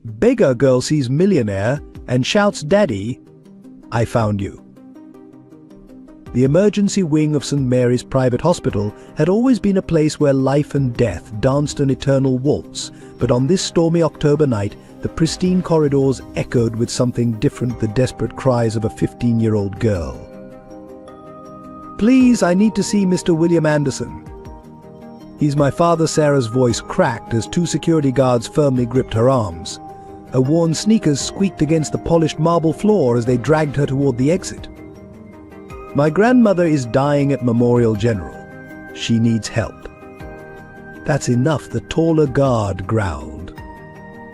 Beggar girl sees Millionaire and shouts, "Daddy, I found you." The emergency wing of St. Mary's Private Hospital had always been a place where life and death danced an eternal waltz, but on this stormy October night, the pristine corridors echoed with something different: the desperate cries of a 15-year-old girl. "Please, I need to see Mr. William Anderson." "He's my father." Sarah's voice cracked as two security guards firmly gripped her arms. Her worn sneakers squeaked against the polished marble floor as they dragged her toward the exit. "My grandmother is dying at Memorial General. She needs help." "That's enough," the taller guard growled.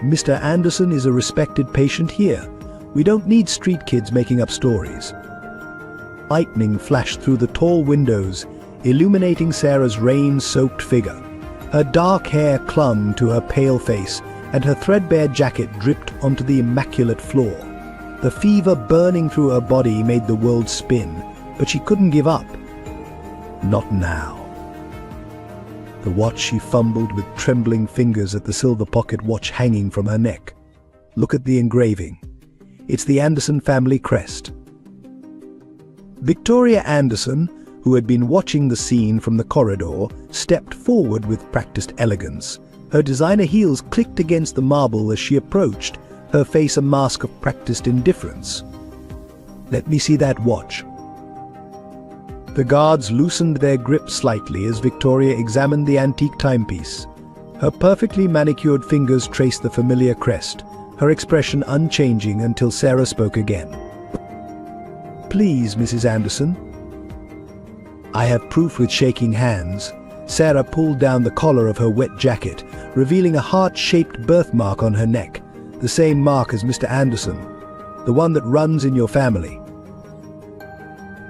"Mr. Anderson is a respected patient here. We don't need street kids making up stories." Lightning flashed through the tall windows, illuminating Sarah's rain-soaked figure. Her dark hair clung to her pale face, and her threadbare jacket dripped onto the immaculate floor. The fever burning through her body made the world spin, but she couldn't give up. Not now. The watch, she fumbled with trembling fingers at the silver pocket watch hanging from her neck. Look at the engraving. It's the Anderson family crest. Victoria Anderson, who had been watching the scene from the corridor, stepped forward with practiced elegance. Her designer heels clicked against the marble as she approached, her face a mask of practiced indifference. "Let me see that watch." The guards loosened their grip slightly as Victoria examined the antique timepiece. Her perfectly manicured fingers traced the familiar crest, her expression unchanging until Sarah spoke again. "Please, Mrs. Anderson." "I have proof." With shaking hands, Sarah pulled down the collar of her wet jacket, revealing a heart-shaped birthmark on her neck, the same mark as Mr. Anderson, the one that runs in your family.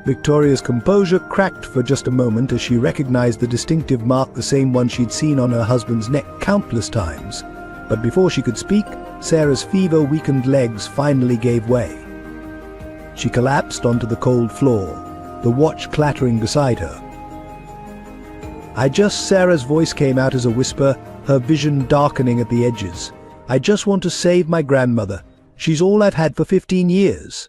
Victoria's composure cracked for just a moment as she recognized the distinctive mark, the same one she'd seen on her husband's neck countless times. But before she could speak, Sarah's fever-weakened legs finally gave way. She collapsed onto the cold floor, the watch clattering beside her. Sarah's voice came out as a whisper, her vision darkening at the edges. "I just want to save my grandmother. She's all I've had for 15 years.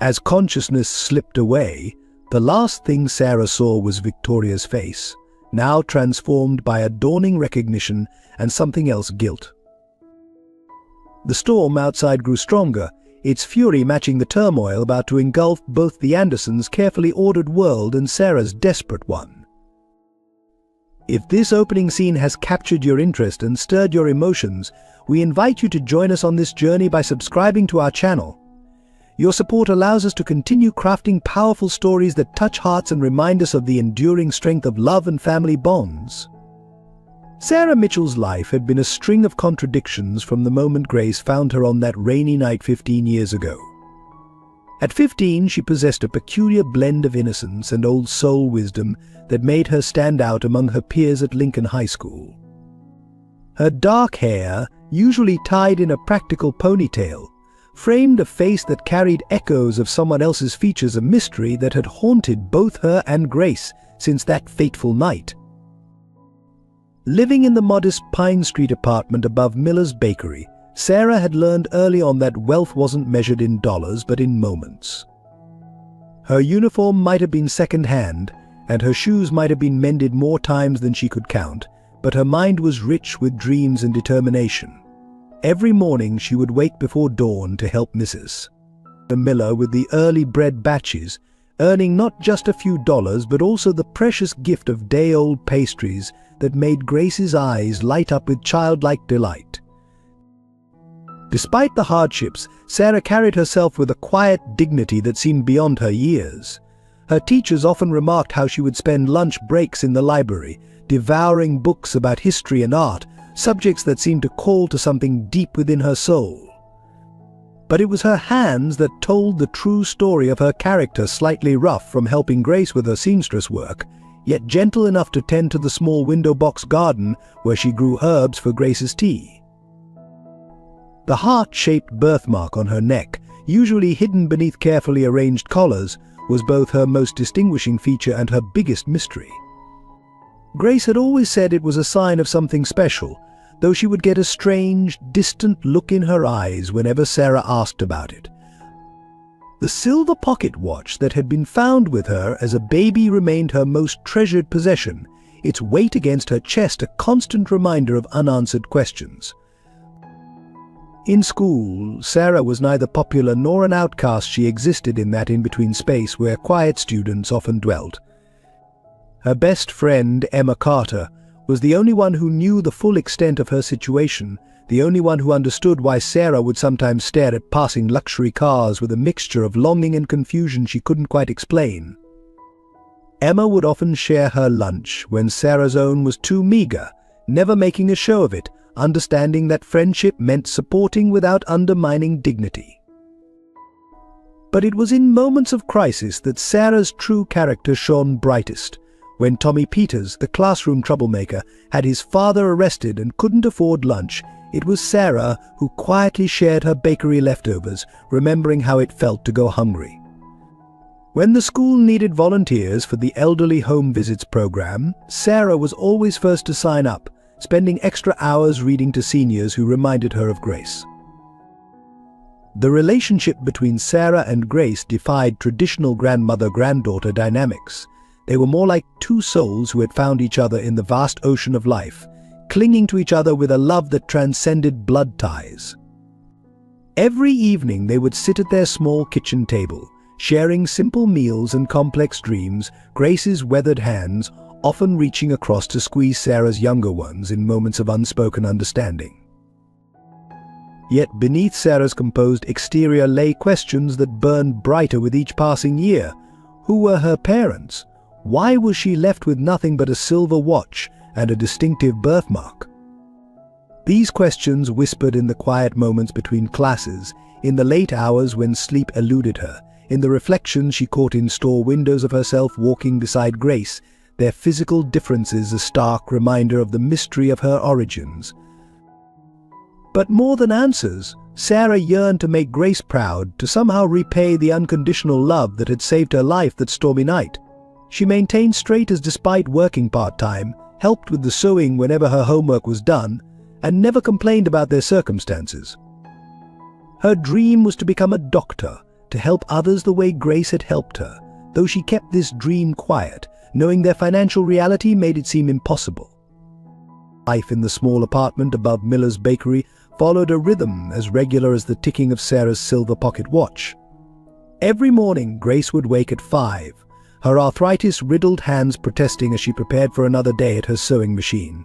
As consciousness slipped away, the last thing Sarah saw was Victoria's face, now transformed by a dawning recognition and something else: guilt. The storm outside grew stronger, its fury matching the turmoil about to engulf both the Andersons' carefully ordered world and Sarah's desperate one. If this opening scene has captured your interest and stirred your emotions, we invite you to join us on this journey by subscribing to our channel. Your support allows us to continue crafting powerful stories that touch hearts and remind us of the enduring strength of love and family bonds. Sarah Mitchell's life had been a string of contradictions from the moment Grace found her on that rainy night 15 years ago. At 15, she possessed a peculiar blend of innocence and old soul wisdom that made her stand out among her peers at Lincoln High School. Her dark hair, usually tied in a practical ponytail, framed a face that carried echoes of someone else's features, a mystery that had haunted both her and Grace since that fateful night. Living in the modest Pine Street apartment above Miller's Bakery, Sarah had learned early on that wealth wasn't measured in dollars but in moments. Her uniform might have been second-hand, and her shoes might have been mended more times than she could count, but her mind was rich with dreams and determination. Every morning she would wake before dawn to help Mrs. Miller with the early bread batches, earning not just a few dollars but also the precious gift of day-old pastries that made Grace's eyes light up with childlike delight. Despite the hardships, Sarah carried herself with a quiet dignity that seemed beyond her years. Her teachers often remarked how she would spend lunch breaks in the library, devouring books about history and art, subjects that seemed to call to something deep within her soul. But it was her hands that told the true story of her character, slightly rough from helping Grace with her seamstress work, yet gentle enough to tend to the small window box garden where she grew herbs for Grace's tea. The heart-shaped birthmark on her neck, usually hidden beneath carefully arranged collars, was both her most distinguishing feature and her biggest mystery. Grace had always said it was a sign of something special, though she would get a strange, distant look in her eyes whenever Sarah asked about it. The silver pocket watch that had been found with her as a baby remained her most treasured possession, its weight against her chest a constant reminder of unanswered questions. In school, Sarah was neither popular nor an outcast. She existed in that in-between space where quiet students often dwelt. Her best friend, Emma Carter, was the only one who knew the full extent of her situation, the only one who understood why Sarah would sometimes stare at passing luxury cars with a mixture of longing and confusion she couldn't quite explain. Emma would often share her lunch when Sarah's own was too meager, never making a show of it, understanding that friendship meant supporting without undermining dignity. But it was in moments of crisis that Sarah's true character shone brightest. When Tommy Peters, the classroom troublemaker, had his father arrested and couldn't afford lunch, it was Sarah who quietly shared her bakery leftovers, remembering how it felt to go hungry. When the school needed volunteers for the elderly home visits program, Sarah was always first to sign up, spending extra hours reading to seniors who reminded her of Grace. The relationship between Sarah and Grace defied traditional grandmother-granddaughter dynamics. They were more like two souls who had found each other in the vast ocean of life, clinging to each other with a love that transcended blood ties. Every evening they would sit at their small kitchen table, sharing simple meals and complex dreams, Grace's weathered hands often reaching across to squeeze Sarah's younger ones in moments of unspoken understanding. Yet beneath Sarah's composed exterior lay questions that burned brighter with each passing year. Who were her parents? Why was she left with nothing but a silver watch and a distinctive birthmark? These questions whispered in the quiet moments between classes, in the late hours when sleep eluded her, in the reflections she caught in store windows of herself walking beside Grace, their physical differences a stark reminder of the mystery of her origins. But more than answers, Sarah yearned to make Grace proud, to somehow repay the unconditional love that had saved her life that stormy night. She maintained straight as despite working part-time, helped with the sewing whenever her homework was done, and never complained about their circumstances. Her dream was to become a doctor, to help others the way Grace had helped her, though she kept this dream quiet, knowing their financial reality made it seem impossible. Life in the small apartment above Miller's bakery followed a rhythm as regular as the ticking of Sarah's silver pocket watch. Every morning Grace would wake at 5, her arthritis-riddled hands protesting as she prepared for another day at her sewing machine.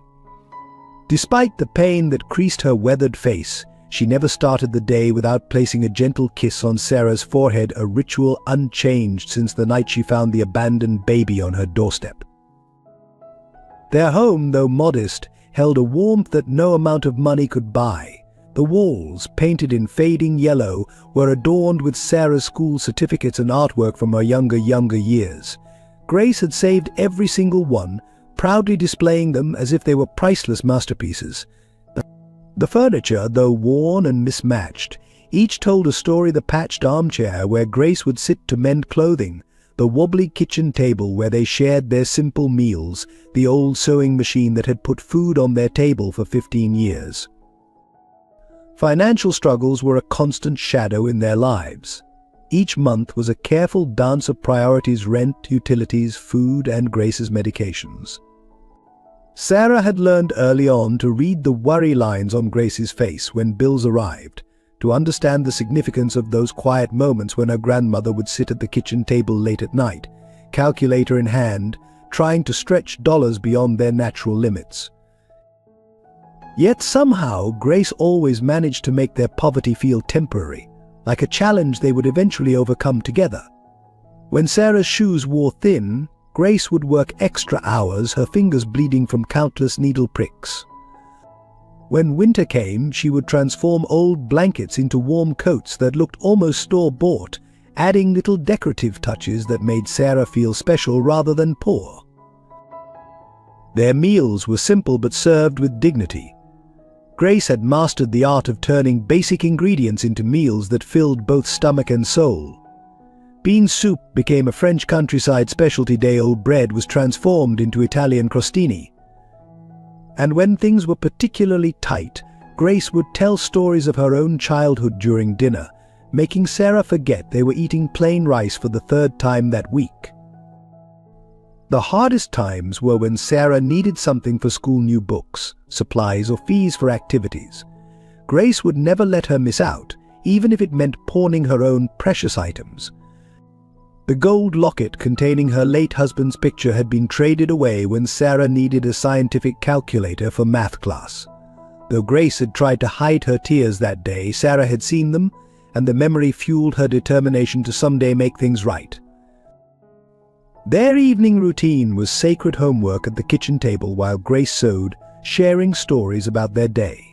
Despite the pain that creased her weathered face, she never started the day without placing a gentle kiss on Sarah's forehead, a ritual unchanged since the night she found the abandoned baby on her doorstep. Their home, though modest, held a warmth that no amount of money could buy. The walls, painted in fading yellow, were adorned with Sarah's school certificates and artwork from her younger years. Grace had saved every single one, proudly displaying them as if they were priceless masterpieces. The furniture, though worn and mismatched, each told a story: the patched armchair where Grace would sit to mend clothing, the wobbly kitchen table where they shared their simple meals, the old sewing machine that had put food on their table for 15 years. Financial struggles were a constant shadow in their lives. Each month was a careful dance of priorities: rent, utilities, food, and Grace's medications. Sarah had learned early on to read the worry lines on Grace's face when bills arrived, to understand the significance of those quiet moments when her grandmother would sit at the kitchen table late at night, calculator in hand, trying to stretch dollars beyond their natural limits. Yet somehow Grace always managed to make their poverty feel temporary, like a challenge they would eventually overcome together. When Sarah's shoes wore thin, Grace would work extra hours, her fingers bleeding from countless needle pricks. When winter came, she would transform old blankets into warm coats that looked almost store-bought, adding little decorative touches that made Sarah feel special rather than poor. Their meals were simple but served with dignity. Grace had mastered the art of turning basic ingredients into meals that filled both stomach and soul. Bean soup became a French countryside specialty. Day-old bread was transformed into Italian crostini. And when things were particularly tight, Grace would tell stories of her own childhood during dinner, making Sarah forget they were eating plain rice for the third time that week. The hardest times were when Sarah needed something for school, new books, supplies, or fees for activities. Grace would never let her miss out, even if it meant pawning her own precious items. The gold locket containing her late husband's picture had been traded away when Sarah needed a scientific calculator for math class. Though Grace had tried to hide her tears that day, Sarah had seen them, and the memory fueled her determination to someday make things right. Their evening routine was sacred homework at the kitchen table while Grace sewed, sharing stories about their day.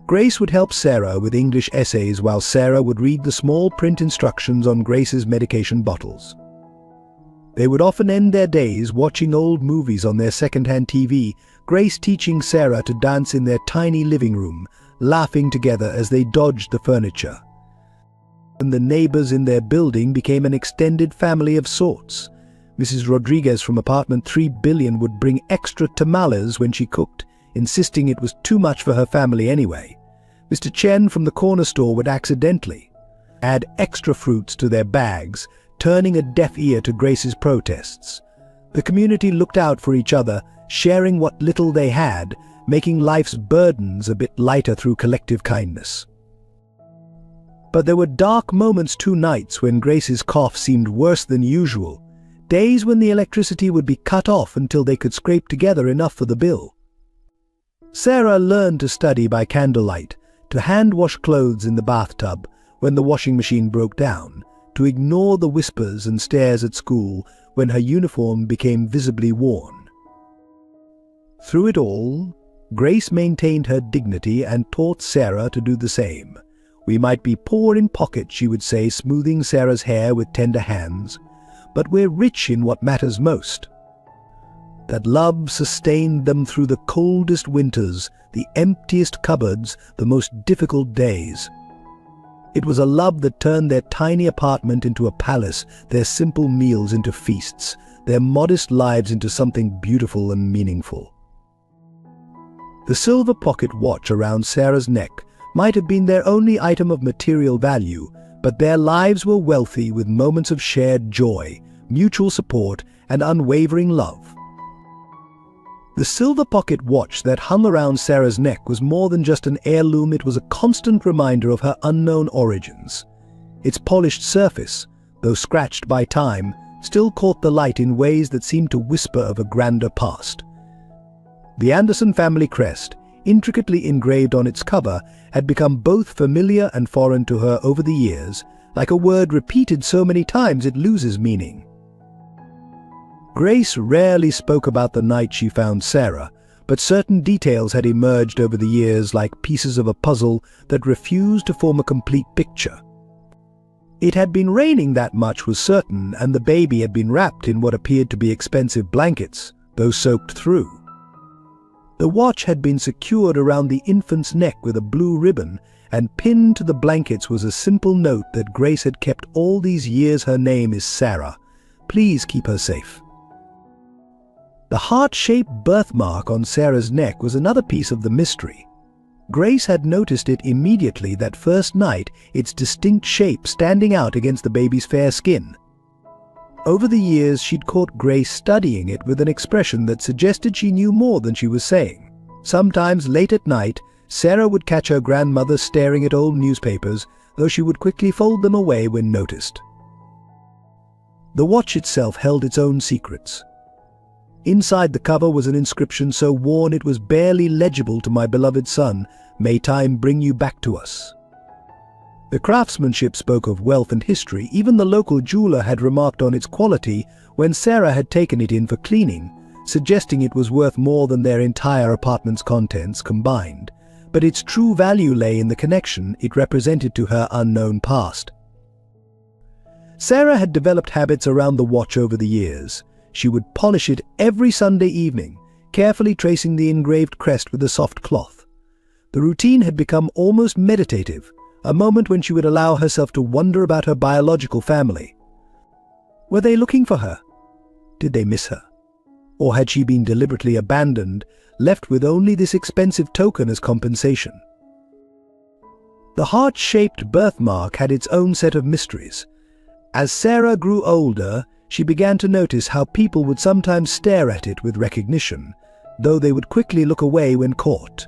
Grace would help Sarah with English essays while Sarah would read the small print instructions on Grace's medication bottles. They would often end their days watching old movies on their second-hand TV, Grace teaching Sarah to dance in their tiny living room, laughing together as they dodged the furniture. And the neighbors in their building became an extended family of sorts. Mrs. Rodriguez from apartment 3 billion would bring extra tamales when she cooked, insisting it was too much for her family anyway. Mr. Chen from the corner store would accidentally add extra fruits to their bags, turning a deaf ear to Grace's protests. The community looked out for each other, sharing what little they had, making life's burdens a bit lighter through collective kindness. But there were dark moments, 2 nights when Grace's cough seemed worse than usual, days when the electricity would be cut off until they could scrape together enough for the bill. Sarah learned to study by candlelight, to hand-wash clothes in the bathtub when the washing machine broke down, to ignore the whispers and stares at school when her uniform became visibly worn. Through it all, Grace maintained her dignity and taught Sarah to do the same. "We might be poor in pocket," she would say, smoothing Sarah's hair with tender hands, "but we're rich in what matters most." That love sustained them through the coldest winters, the emptiest cupboards, the most difficult days. It was a love that turned their tiny apartment into a palace, their simple meals into feasts, their modest lives into something beautiful and meaningful. The silver pocket watch around Sarah's neck might have been their only item of material value, but their lives were wealthy with moments of shared joy, mutual support, and unwavering love. The silver pocket watch that hung around Sarah's neck was more than just an heirloom, it was a constant reminder of her unknown origins. Its polished surface, though scratched by time, still caught the light in ways that seemed to whisper of a grander past. The Anderson family crest, intricately engraved on its cover, had become both familiar and foreign to her over the years, like a word repeated so many times it loses meaning. Grace rarely spoke about the night she found Sarah, but certain details had emerged over the years like pieces of a puzzle that refused to form a complete picture. It had been raining, that much was certain, and the baby had been wrapped in what appeared to be expensive blankets, though soaked through. The watch had been secured around the infant's neck with a blue ribbon, and pinned to the blankets was a simple note that Grace had kept all these years. "Her name is Sarah. Please keep her safe." The heart-shaped birthmark on Sarah's neck was another piece of the mystery. Grace had noticed it immediately that first night, its distinct shape standing out against the baby's fair skin. Over the years, she'd caught Grace studying it with an expression that suggested she knew more than she was saying. Sometimes late at night, Sarah would catch her grandmother staring at old newspapers, though she would quickly fold them away when noticed. The watch itself held its own secrets. Inside the cover was an inscription so worn it was barely legible: "To my beloved son, may time bring you back to us." The craftsmanship spoke of wealth and history. Even the local jeweler had remarked on its quality when Sarah had taken it in for cleaning, suggesting it was worth more than their entire apartment's contents combined. But its true value lay in the connection it represented to her unknown past. Sarah had developed habits around the watch over the years. She would polish it every Sunday evening, carefully tracing the engraved crest with a soft cloth. The routine had become almost meditative, a moment when she would allow herself to wonder about her biological family. Were they looking for her? Did they miss her? Or had she been deliberately abandoned, left with only this expensive token as compensation? The heart-shaped birthmark had its own set of mysteries. As Sarah grew older, she began to notice how people would sometimes stare at it with recognition, though they would quickly look away when caught.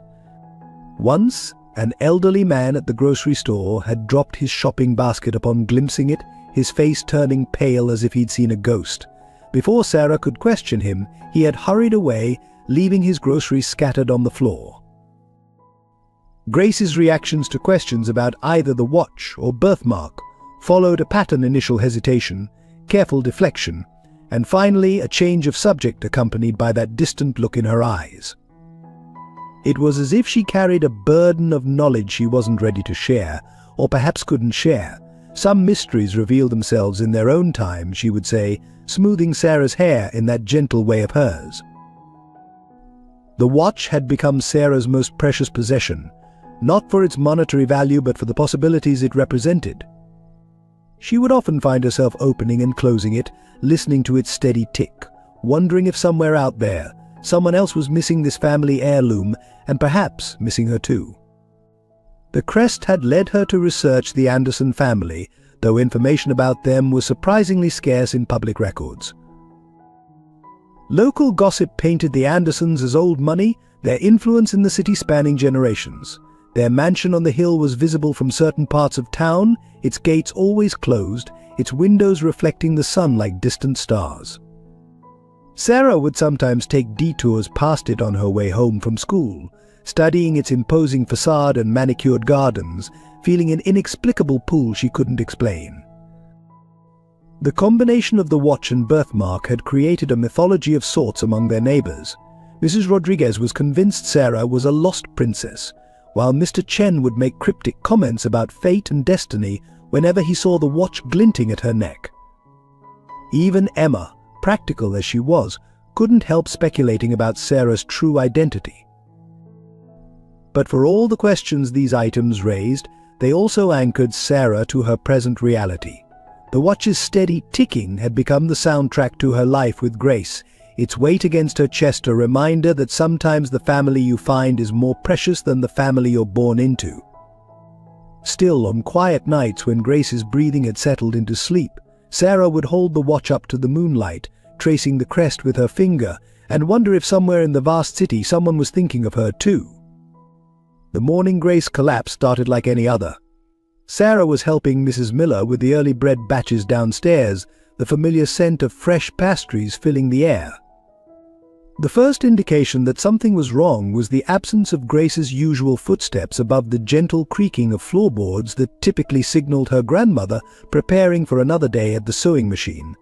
Once, an elderly man at the grocery store had dropped his shopping basket upon glimpsing it, his face turning pale as if he'd seen a ghost. Before Sarah could question him, he had hurried away, leaving his groceries scattered on the floor. Grace's reactions to questions about either the watch or birthmark followed a pattern: initial hesitation, careful deflection, and finally a change of subject accompanied by that distant look in her eyes. It was as if she carried a burden of knowledge she wasn't ready to share, or perhaps couldn't share. Some mysteries reveal themselves in their own time, she would say, smoothing Sarah's hair in that gentle way of hers. The watch had become Sarah's most precious possession, not for its monetary value but for the possibilities it represented. She would often find herself opening and closing it, listening to its steady tick, wondering if somewhere out there, someone else was missing this family heirloom, and perhaps missing her too. The crest had led her to research the Anderson family, though information about them was surprisingly scarce in public records. Local gossip painted the Andersons as old money, their influence in the city spanning generations. Their mansion on the hill was visible from certain parts of town, its gates always closed, its windows reflecting the sun like distant stars. Sarah would sometimes take detours past it on her way home from school, studying its imposing facade and manicured gardens, feeling an inexplicable pull she couldn't explain. The combination of the watch and birthmark had created a mythology of sorts among their neighbors. Mrs. Rodriguez was convinced Sarah was a lost princess, while Mr. Chen would make cryptic comments about fate and destiny whenever he saw the watch glinting at her neck. Even Emma, practical as she was, couldn't help speculating about Sarah's true identity. But for all the questions these items raised, they also anchored Sarah to her present reality. The watch's steady ticking had become the soundtrack to her life with Grace, its weight against her chest a reminder that sometimes the family you find is more precious than the family you're born into. Still, on quiet nights when Grace's breathing had settled into sleep, Sarah would hold the watch up to the moonlight, tracing the crest with her finger, and wonder if somewhere in the vast city someone was thinking of her too. The morning Grace collapse started like any other. Sarah was helping Mrs. Miller with the early bread batches downstairs, the familiar scent of fresh pastries filling the air. The first indication that something was wrong was the absence of Grace's usual footsteps above the gentle creaking of floorboards that typically signaled her grandmother preparing for another day at the sewing machine.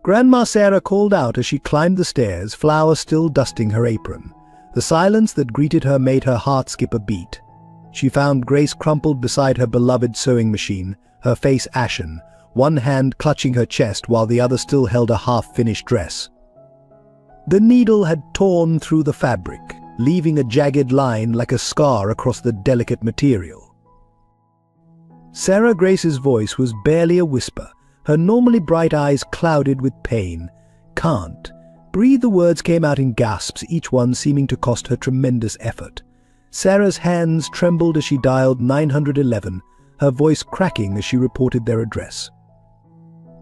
Grandma Sarah called out as she climbed the stairs, flour still dusting her apron. The silence that greeted her made her heart skip a beat. She found Grace crumpled beside her beloved sewing machine, her face ashen, one hand clutching her chest while the other still held a half-finished dress. The needle had torn through the fabric, leaving a jagged line like a scar across the delicate material. Sarah Grace's voice was barely a whisper, her normally bright eyes clouded with pain. "Can't." Breathe the words came out in gasps, each one seeming to cost her tremendous effort. Sarah's hands trembled as she dialed 911, her voice cracking as she reported their address.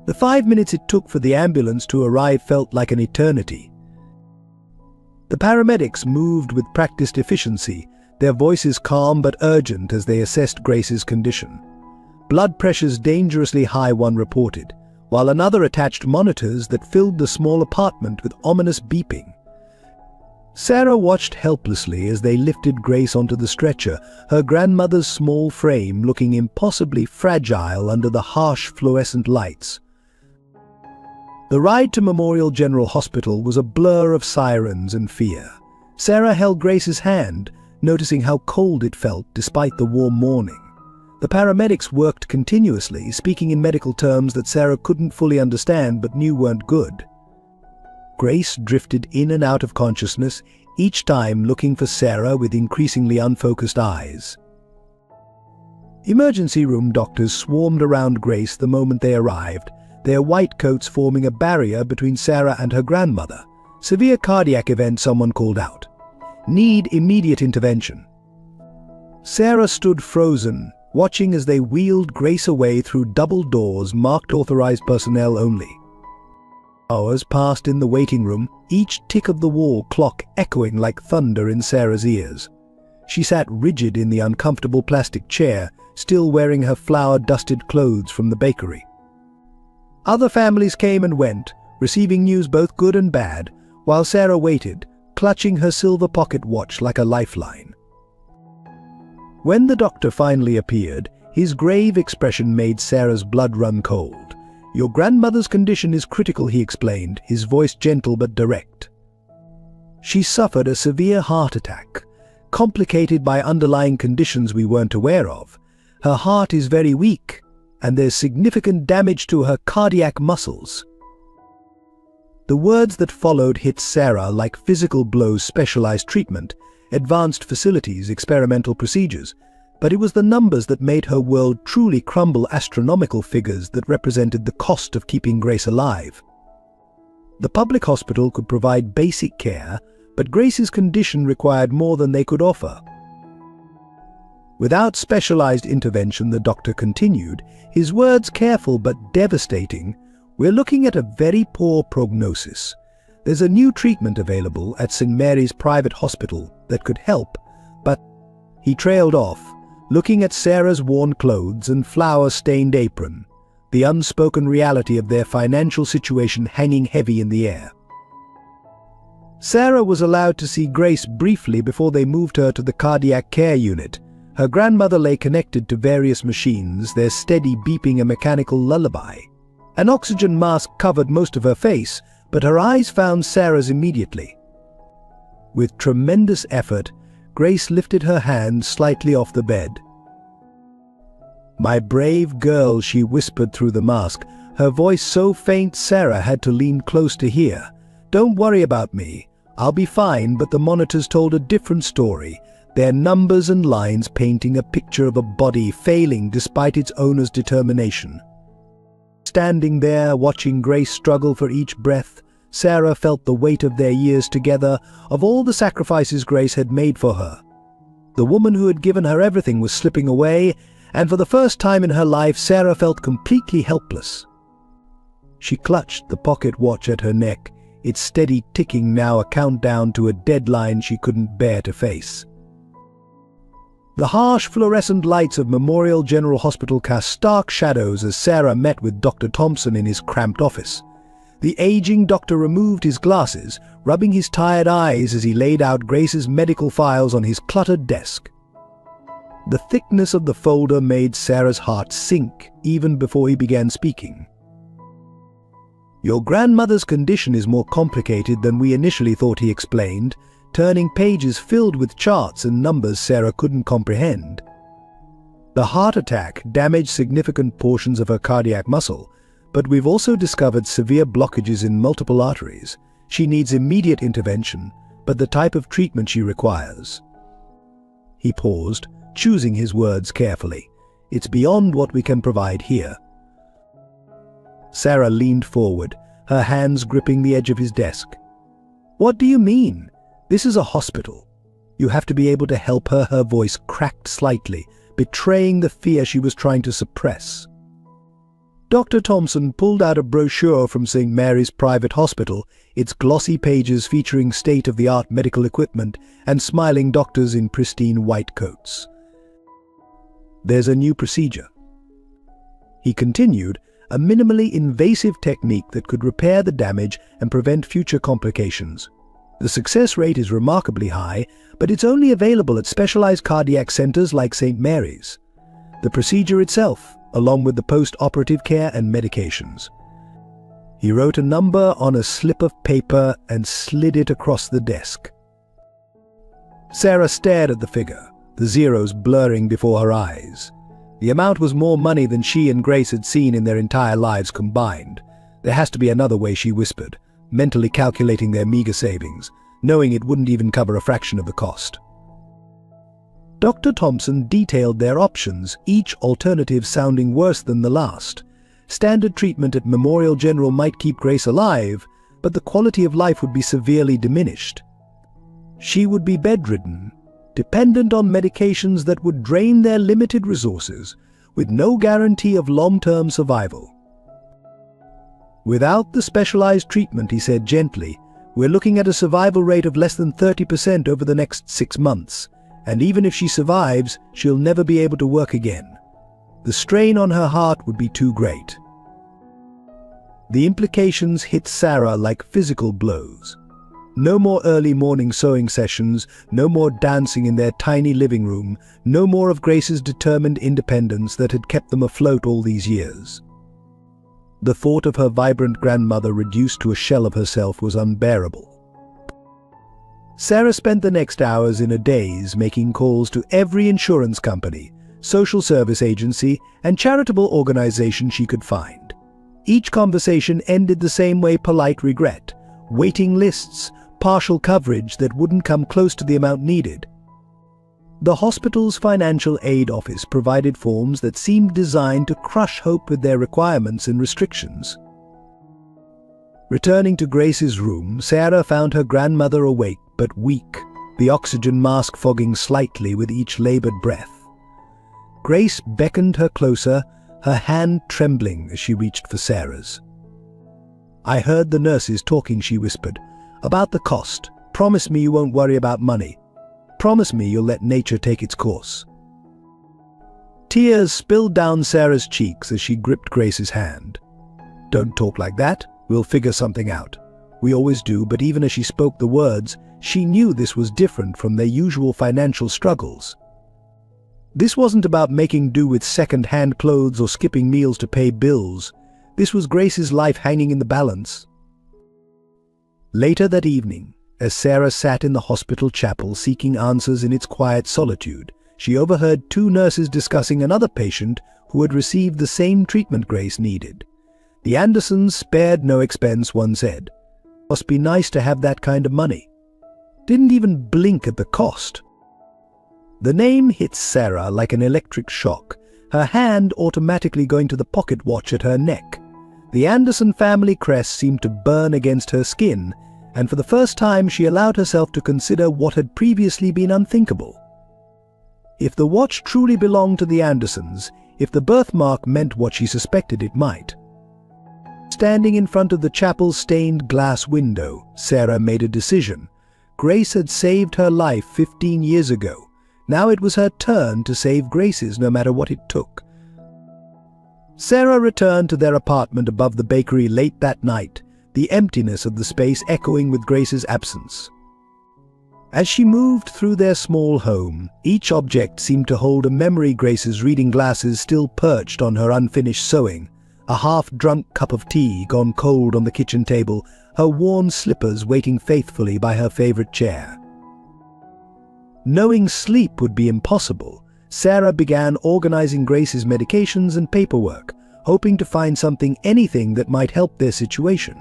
The 5 minutes it took for the ambulance to arrive felt like an eternity. The paramedics moved with practiced efficiency, their voices calm but urgent as they assessed Grace's condition. Blood pressures dangerously high, one reported, while another attached monitors that filled the small apartment with ominous beeping. Sarah watched helplessly as they lifted Grace onto the stretcher, her grandmother's small frame looking impossibly fragile under the harsh fluorescent lights. The ride to Memorial General Hospital was a blur of sirens and fear. Sarah held Grace's hand, noticing how cold it felt despite the warm morning. The paramedics worked continuously, speaking in medical terms that Sarah couldn't fully understand but knew weren't good. Grace drifted in and out of consciousness, each time looking for Sarah with increasingly unfocused eyes. Emergency room doctors swarmed around Grace the moment they arrived, their white coats forming a barrier between Sarah and her grandmother. Severe cardiac event, someone called out. Need immediate intervention. Sarah stood frozen, watching as they wheeled Grace away through double doors marked authorized personnel only. Hours passed in the waiting room, each tick of the wall clock echoing like thunder in Sarah's ears. She sat rigid in the uncomfortable plastic chair, still wearing her flour-dusted clothes from the bakery. Other families came and went, receiving news both good and bad, while Sarah waited, clutching her silver pocket watch like a lifeline. When the doctor finally appeared, his grave expression made Sarah's blood run cold. "Your grandmother's condition is critical," he explained, his voice gentle but direct. "She suffered a severe heart attack, complicated by underlying conditions we weren't aware of. Her heart is very weak, and there's significant damage to her cardiac muscles." The words that followed hit Sarah like physical blows: specialized treatment, advanced facilities, experimental procedures. But it was the numbers that made her world truly crumble, astronomical figures that represented the cost of keeping Grace alive. The public hospital could provide basic care, but Grace's condition required more than they could offer. Without specialized intervention, the doctor continued, his words careful but devastating, "We're looking at a very poor prognosis. There's a new treatment available at St. Mary's private hospital that could help, but..." He trailed off, looking at Sarah's worn clothes and flour-stained apron, the unspoken reality of their financial situation hanging heavy in the air. Sarah was allowed to see Grace briefly before they moved her to the cardiac care unit. Her grandmother lay connected to various machines, their steady beeping a mechanical lullaby. An oxygen mask covered most of her face, but her eyes found Sarah's immediately. With tremendous effort, Grace lifted her hand slightly off the bed. "My brave girl," she whispered through the mask, her voice so faint Sarah had to lean close to hear. "Don't worry about me. I'll be fine." But the monitors told a different story, their numbers and lines painting a picture of a body failing despite its owner's determination. Standing there, watching Grace struggle for each breath, Sarah felt the weight of their years together, of all the sacrifices Grace had made for her. The woman who had given her everything was slipping away, and for the first time in her life, Sarah felt completely helpless. She clutched the pocket watch at her neck, its steady ticking now a countdown to a deadline she couldn't bear to face. The harsh fluorescent lights of Memorial General Hospital cast stark shadows as Sarah met with Dr. Thompson in his cramped office. The aging doctor removed his glasses, rubbing his tired eyes as he laid out Grace's medical files on his cluttered desk. The thickness of the folder made Sarah's heart sink even before he began speaking. "Your grandmother's condition is more complicated than we initially thought," he explained, turning pages filled with charts and numbers Sarah couldn't comprehend. "The heart attack damaged significant portions of her cardiac muscle, but we've also discovered severe blockages in multiple arteries. She needs immediate intervention, but the type of treatment she requires..." He paused, choosing his words carefully. "It's beyond what we can provide here." Sarah leaned forward, her hands gripping the edge of his desk. "What do you mean? This is a hospital. You have to be able to help her." Her voice cracked slightly, betraying the fear she was trying to suppress. Dr. Thompson pulled out a brochure from St. Mary's private hospital, its glossy pages featuring state-of-the-art medical equipment and smiling doctors in pristine white coats. "There's a new procedure," he continued, "a minimally invasive technique that could repair the damage and prevent future complications. The success rate is remarkably high, but it's only available at specialized cardiac centers like St. Mary's. The procedure itself, along with the post-operative care and medications." He wrote a number on a slip of paper and slid it across the desk. Sarah stared at the figure, the zeros blurring before her eyes. The amount was more money than she and Grace had seen in their entire lives combined. "There has to be another way," she whispered, mentally calculating their meager savings, knowing it wouldn't even cover a fraction of the cost. Dr. Thompson detailed their options, each alternative sounding worse than the last. Standard treatment at Memorial General might keep Grace alive, but the quality of life would be severely diminished. She would be bedridden, dependent on medications that would drain their limited resources, with no guarantee of long-term survival. Without the specialized treatment, he said gently, we're looking at a survival rate of less than 30% over the next 6 months, and even if she survives, she'll never be able to work again. The strain on her heart would be too great. The implications hit Sarah like physical blows. No more early morning sewing sessions, no more dancing in their tiny living room, no more of Grace's determined independence that had kept them afloat all these years. The thought of her vibrant grandmother reduced to a shell of herself was unbearable. Sarah spent the next hours in a daze making calls to every insurance company, social service agency, and charitable organization she could find. Each conversation ended the same way: polite regret, waiting lists, partial coverage that wouldn't come close to the amount needed. The hospital's financial aid office provided forms that seemed designed to crush hope with their requirements and restrictions. Returning to Grace's room, Sarah found her grandmother awake but weak, the oxygen mask fogging slightly with each labored breath. Grace beckoned her closer, her hand trembling as she reached for Sarah's. "I heard the nurses talking," she whispered, "about the cost. Promise me you won't worry about money. Promise me you'll let nature take its course." Tears spilled down Sarah's cheeks as she gripped Grace's hand. "Don't talk like that. We'll figure something out. We always do," but even as she spoke the words, she knew this was different from their usual financial struggles. This wasn't about making do with second-hand clothes or skipping meals to pay bills. This was Grace's life hanging in the balance. Later that evening, as Sarah sat in the hospital chapel seeking answers in its quiet solitude, she overheard 2 nurses discussing another patient who had received the same treatment Grace needed. The Andersons spared no expense, one said. "Must be nice to have that kind of money." Didn't even blink at the cost. The name hit Sarah like an electric shock, her hand automatically going to the pocket watch at her neck. The Anderson family crest seemed to burn against her skin, and for the first time she allowed herself to consider what had previously been unthinkable. If the watch truly belonged to the Andersons, if the birthmark meant what she suspected it might. Standing in front of the chapel's stained glass window, Sarah made a decision. Grace had saved her life 15 years ago. Now it was her turn to save Grace's, no matter what it took. Sarah returned to their apartment above the bakery late that night, the emptiness of the space echoing with Grace's absence. As she moved through their small home, each object seemed to hold a memory. Grace's reading glasses still perched on her unfinished sewing, a half-drunk cup of tea gone cold on the kitchen table, her worn slippers waiting faithfully by her favorite chair. Knowing sleep would be impossible, Sarah began organizing Grace's medications and paperwork, hoping to find anything that might help their situation.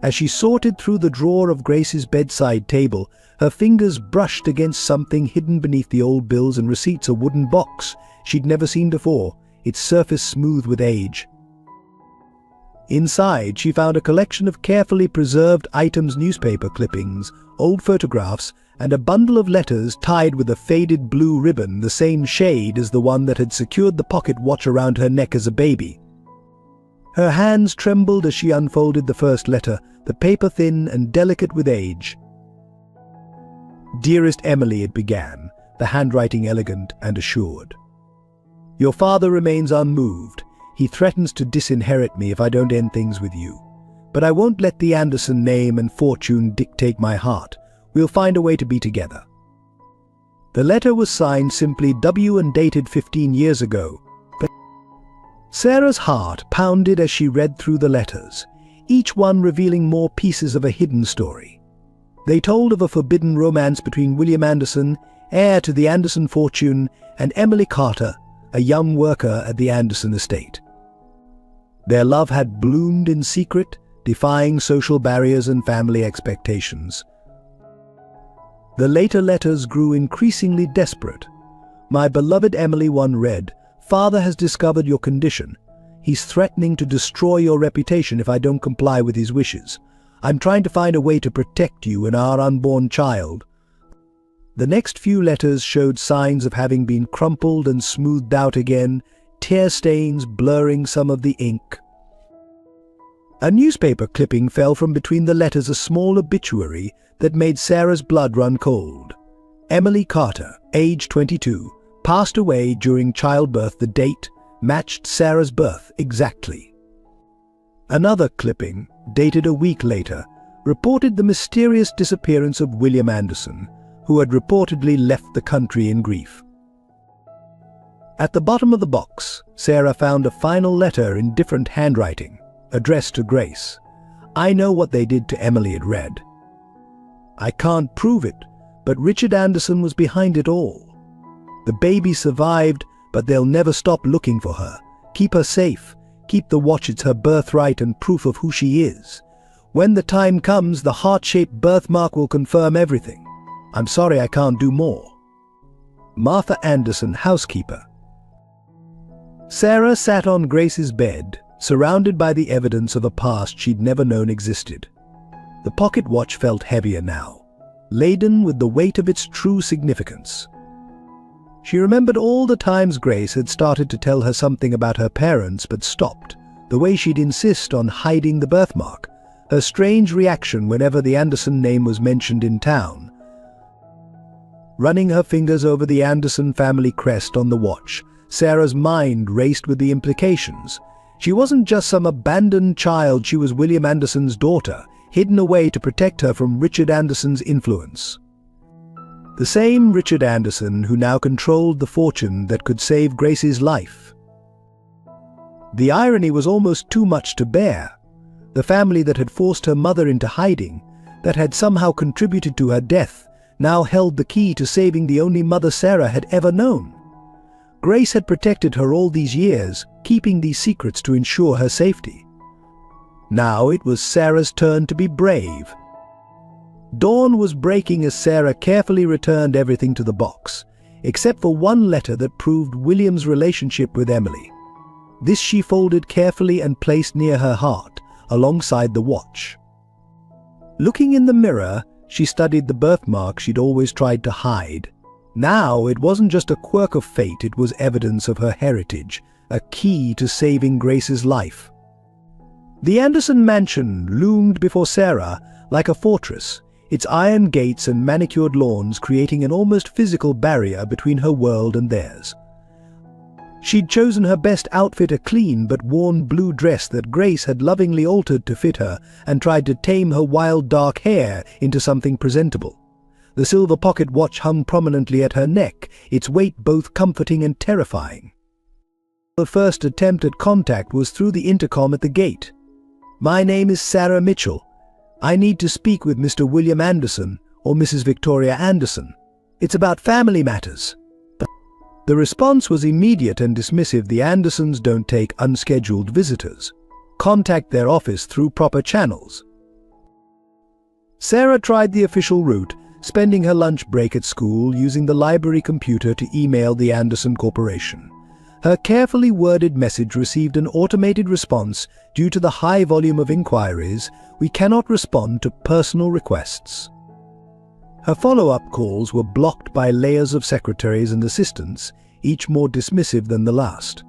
As she sorted through the drawer of Grace's bedside table, her fingers brushed against something hidden beneath the old bills and receipts, a wooden box she'd never seen before, its surface smooth with age. Inside, she found a collection of carefully preserved items, newspaper clippings, old photographs, and a bundle of letters tied with a faded blue ribbon, the same shade as the one that had secured the pocket watch around her neck as a baby. Her hands trembled as she unfolded the first letter, the paper thin and delicate with age. "Dearest Emily," it began, the handwriting elegant and assured. "Your father remains unmoved. He threatens to disinherit me if I don't end things with you. But I won't let the Anderson name and fortune dictate my heart. We'll find a way to be together." The letter was signed simply W and dated 15 years ago. But Sarah's heart pounded as she read through the letters, each one revealing more pieces of a hidden story. They told of a forbidden romance between William Anderson, heir to the Anderson fortune, and Emily Carter, a young worker at the Anderson estate. Their love had bloomed in secret, defying social barriers and family expectations. The later letters grew increasingly desperate. "My beloved Emily," one read, "Father has discovered your condition. He's threatening to destroy your reputation if I don't comply with his wishes. I'm trying to find a way to protect you and our unborn child." The next few letters showed signs of having been crumpled and smoothed out again, tear stains blurring some of the ink. A newspaper clipping fell from between the letters, a small obituary that made Sarah's blood run cold. Emily Carter, age 22, passed away during childbirth. The date matched Sarah's birth exactly. Another clipping, dated a week later, reported the mysterious disappearance of William Anderson, who had reportedly left the country in grief. At the bottom of the box, Sarah found a final letter in different handwriting, addressed to Grace. "I know what they did to Emily," it read. "I can't prove it, but Richard Anderson was behind it all. The baby survived, but they'll never stop looking for her. Keep her safe. Keep the watch. It's her birthright and proof of who she is. When the time comes, the heart-shaped birthmark will confirm everything. I'm sorry I can't do more. Martha Anderson, housekeeper." Sarah sat on Grace's bed, surrounded by the evidence of a past she'd never known existed. The pocket watch felt heavier now, laden with the weight of its true significance. She remembered all the times Grace had started to tell her something about her parents but stopped, the way she'd insist on hiding the birthmark, her strange reaction whenever the Anderson name was mentioned in town. Running her fingers over the Anderson family crest on the watch, Sarah's mind raced with the implications. She wasn't just some abandoned child, she was William Anderson's daughter, hidden away to protect her from Richard Anderson's influence. The same Richard Anderson who now controlled the fortune that could save Grace's life. The irony was almost too much to bear. The family that had forced her mother into hiding, that had somehow contributed to her death, now held the key to saving the only mother Sarah had ever known. Grace had protected her all these years, keeping these secrets to ensure her safety. Now it was Sarah's turn to be brave. Dawn was breaking as Sarah carefully returned everything to the box, except for one letter that proved William's relationship with Emily. This she folded carefully and placed near her heart, alongside the watch. Looking in the mirror, she studied the birthmark she'd always tried to hide. Now it wasn't just a quirk of fate, it was evidence of her heritage, a key to saving Grace's life. The Anderson mansion loomed before Sarah like a fortress, its iron gates and manicured lawns creating an almost physical barrier between her world and theirs. She'd chosen her best outfit, a clean but worn blue dress that Grace had lovingly altered to fit her, and tried to tame her wild dark hair into something presentable. The silver pocket watch hung prominently at her neck, its weight both comforting and terrifying. Her first attempt at contact was through the intercom at the gate. "My name is Sarah Mitchell. I need to speak with Mr. William Anderson or Mrs. Victoria Anderson. It's about family matters." The response was immediate and dismissive. "The Andersons don't take unscheduled visitors. Contact their office through proper channels." Sarah tried the official route, spending her lunch break at school using the library computer to email the Anderson Corporation. Her carefully worded message received an automated response. "Due to the high volume of inquiries, we cannot respond to personal requests." Her follow-up calls were blocked by layers of secretaries and assistants, each more dismissive than the last.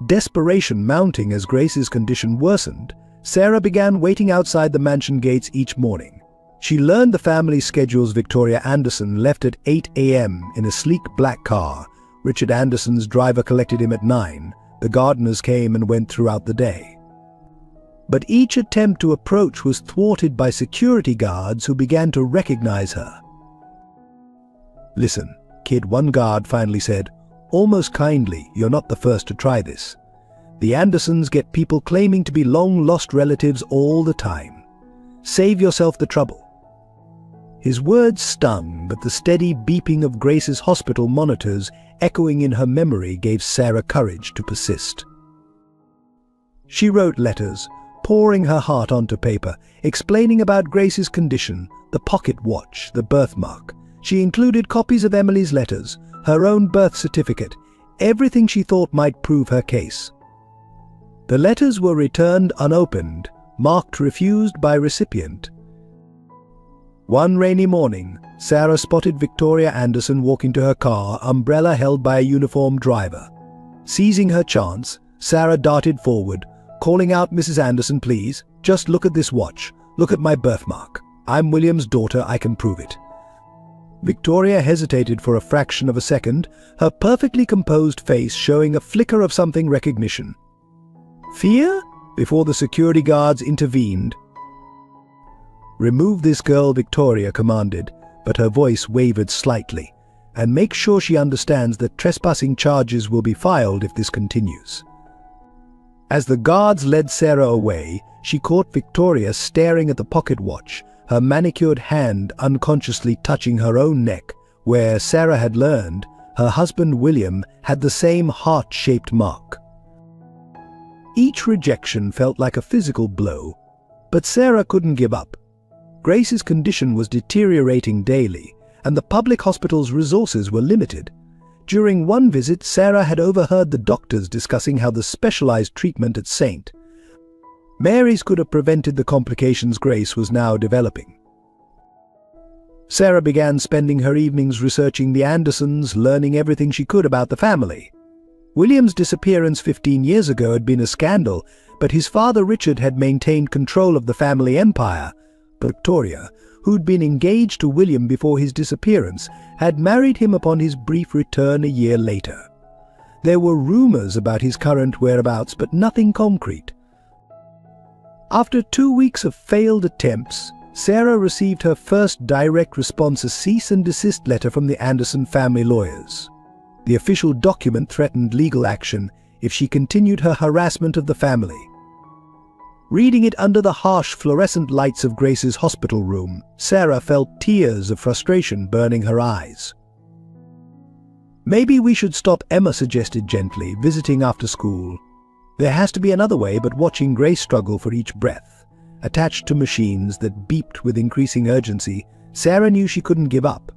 Desperation mounting as Grace's condition worsened, Sarah began waiting outside the mansion gates each morning. She learned the family schedules. Victoria Anderson left at 8 a.m. in a sleek black car. Richard Anderson's driver collected him at 9. The gardeners came and went throughout the day. But each attempt to approach was thwarted by security guards who began to recognize her. "Listen, kid," one guard finally said, almost kindly, "you're not the first to try this. The Andersons get people claiming to be long-lost relatives all the time. Save yourself the trouble." His words stung, but the steady beeping of Grace's hospital monitors echoing in her memory gave Sarah courage to persist. She wrote letters, pouring her heart onto paper, explaining about Grace's condition, the pocket watch, the birthmark. She included copies of Emily's letters, her own birth certificate, everything she thought might prove her case. The letters were returned unopened, marked refused by recipient. One rainy morning, Sarah spotted Victoria Anderson walking to her car, umbrella held by a uniformed driver. Seizing her chance, Sarah darted forward, calling out, "Mrs. Anderson, please, just look at this watch. Look at my birthmark. I'm William's daughter, I can prove it." Victoria hesitated for a fraction of a second, her perfectly composed face showing a flicker of something recognition. Fear? Before the security guards intervened. "Remove this girl," Victoria commanded, but her voice wavered slightly. "And make sure she understands that trespassing charges will be filed if this continues." As the guards led Sarah away, she caught Victoria staring at the pocket watch, her manicured hand unconsciously touching her own neck, where, Sarah had learned, her husband William had the same heart-shaped mark. Each rejection felt like a physical blow, but Sarah couldn't give up. Grace's condition was deteriorating daily, and the public hospital's resources were limited. During one visit, Sarah had overheard the doctors discussing how the specialized treatment at St. Mary's could have prevented the complications Grace was now developing. Sarah began spending her evenings researching the Andersons, learning everything she could about the family. William's disappearance 15 years ago had been a scandal, but his father Richard had maintained control of the family empire. Victoria, who'd been engaged to William before his disappearance, had married him upon his brief return a year later. There were rumors about his current whereabouts, but nothing concrete. After 2 weeks of failed attempts, Sarah received her first direct response, a cease and desist letter from the Anderson family lawyers. The official document threatened legal action if she continued her harassment of the family. Reading it under the harsh fluorescent lights of Grace's hospital room, Sarah felt tears of frustration burning her eyes. "Maybe we should stop," Emma suggested gently, visiting after school. There has to be another way, but watching Grace struggle for each breath, attached to machines that beeped with increasing urgency, Sarah knew she couldn't give up.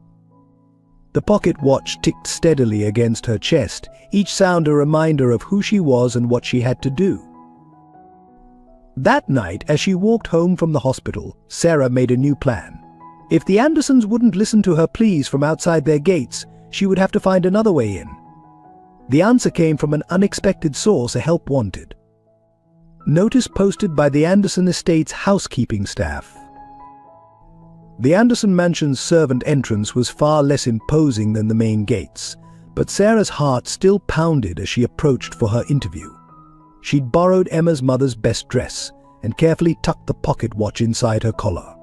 The pocket watch ticked steadily against her chest, each sound a reminder of who she was and what she had to do. That night, as she walked home from the hospital, Sarah made a new plan. If the Andersons wouldn't listen to her pleas from outside their gates, she would have to find another way in. The answer came from an unexpected source, a help wanted. Notice posted by the Anderson estate's housekeeping staff. The Anderson mansion's servant entrance was far less imposing than the main gates, but Sarah's heart still pounded as she approached for her interview. She'd borrowed Emma's mother's best dress and carefully tucked the pocket watch inside her collar.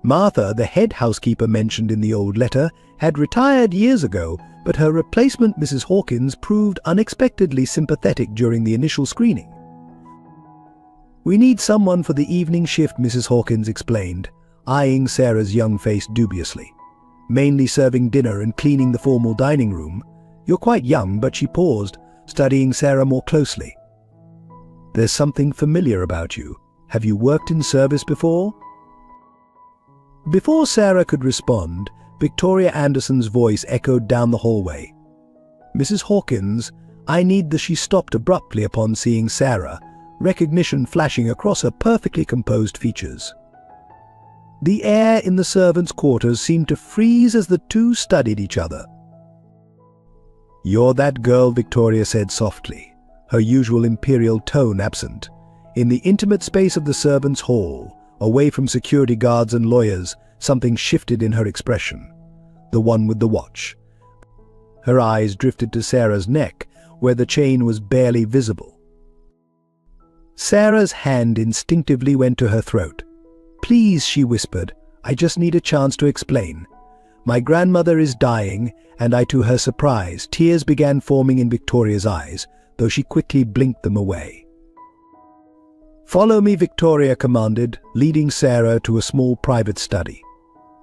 Martha, the head housekeeper mentioned in the old letter, had retired years ago, but her replacement, Mrs. Hawkins, proved unexpectedly sympathetic during the initial screening. "We need someone for the evening shift," Mrs. Hawkins explained, eyeing Sarah's young face dubiously. "Mainly serving dinner and cleaning the formal dining room. You're quite young," but she paused, studying Sarah more closely. "There's something familiar about you. Have you worked in service before?" Before Sarah could respond, Victoria Anderson's voice echoed down the hallway. "Mrs. Hawkins, I need the..." She stopped abruptly upon seeing Sarah, recognition flashing across her perfectly composed features. The air in the servants' quarters seemed to freeze as the two studied each other. "You're that girl," Victoria said softly, her usual imperial tone absent. In the intimate space of the servants' hall, away from security guards and lawyers, something shifted in her expression. The one with the watch. Her eyes drifted to Sarah's neck, where the chain was barely visible. Sarah's hand instinctively went to her throat. "Please," she whispered, "I just need a chance to explain. My grandmother is dying," and to her surprise, tears began forming in Victoria's eyes, though she quickly blinked them away. "Follow me," Victoria commanded, leading Sarah to a small private study.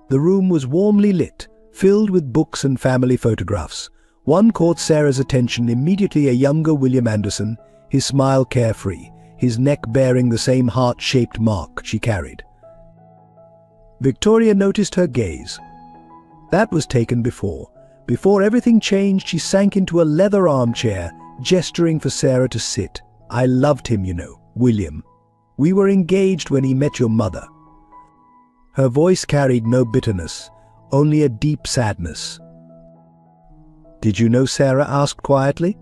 The room was warmly lit, filled with books and family photographs. One caught Sarah's attention immediately, a younger William Anderson, his smile carefree, his neck bearing the same heart-shaped mark she carried. Victoria noticed her gaze. That was taken before. Before everything changed, she sank into a leather armchair, gesturing for Sarah to sit. I loved him, you know, William. We were engaged when he met your mother." Her voice carried no bitterness, only a deep sadness. "Did you know Sarah?" asked quietly.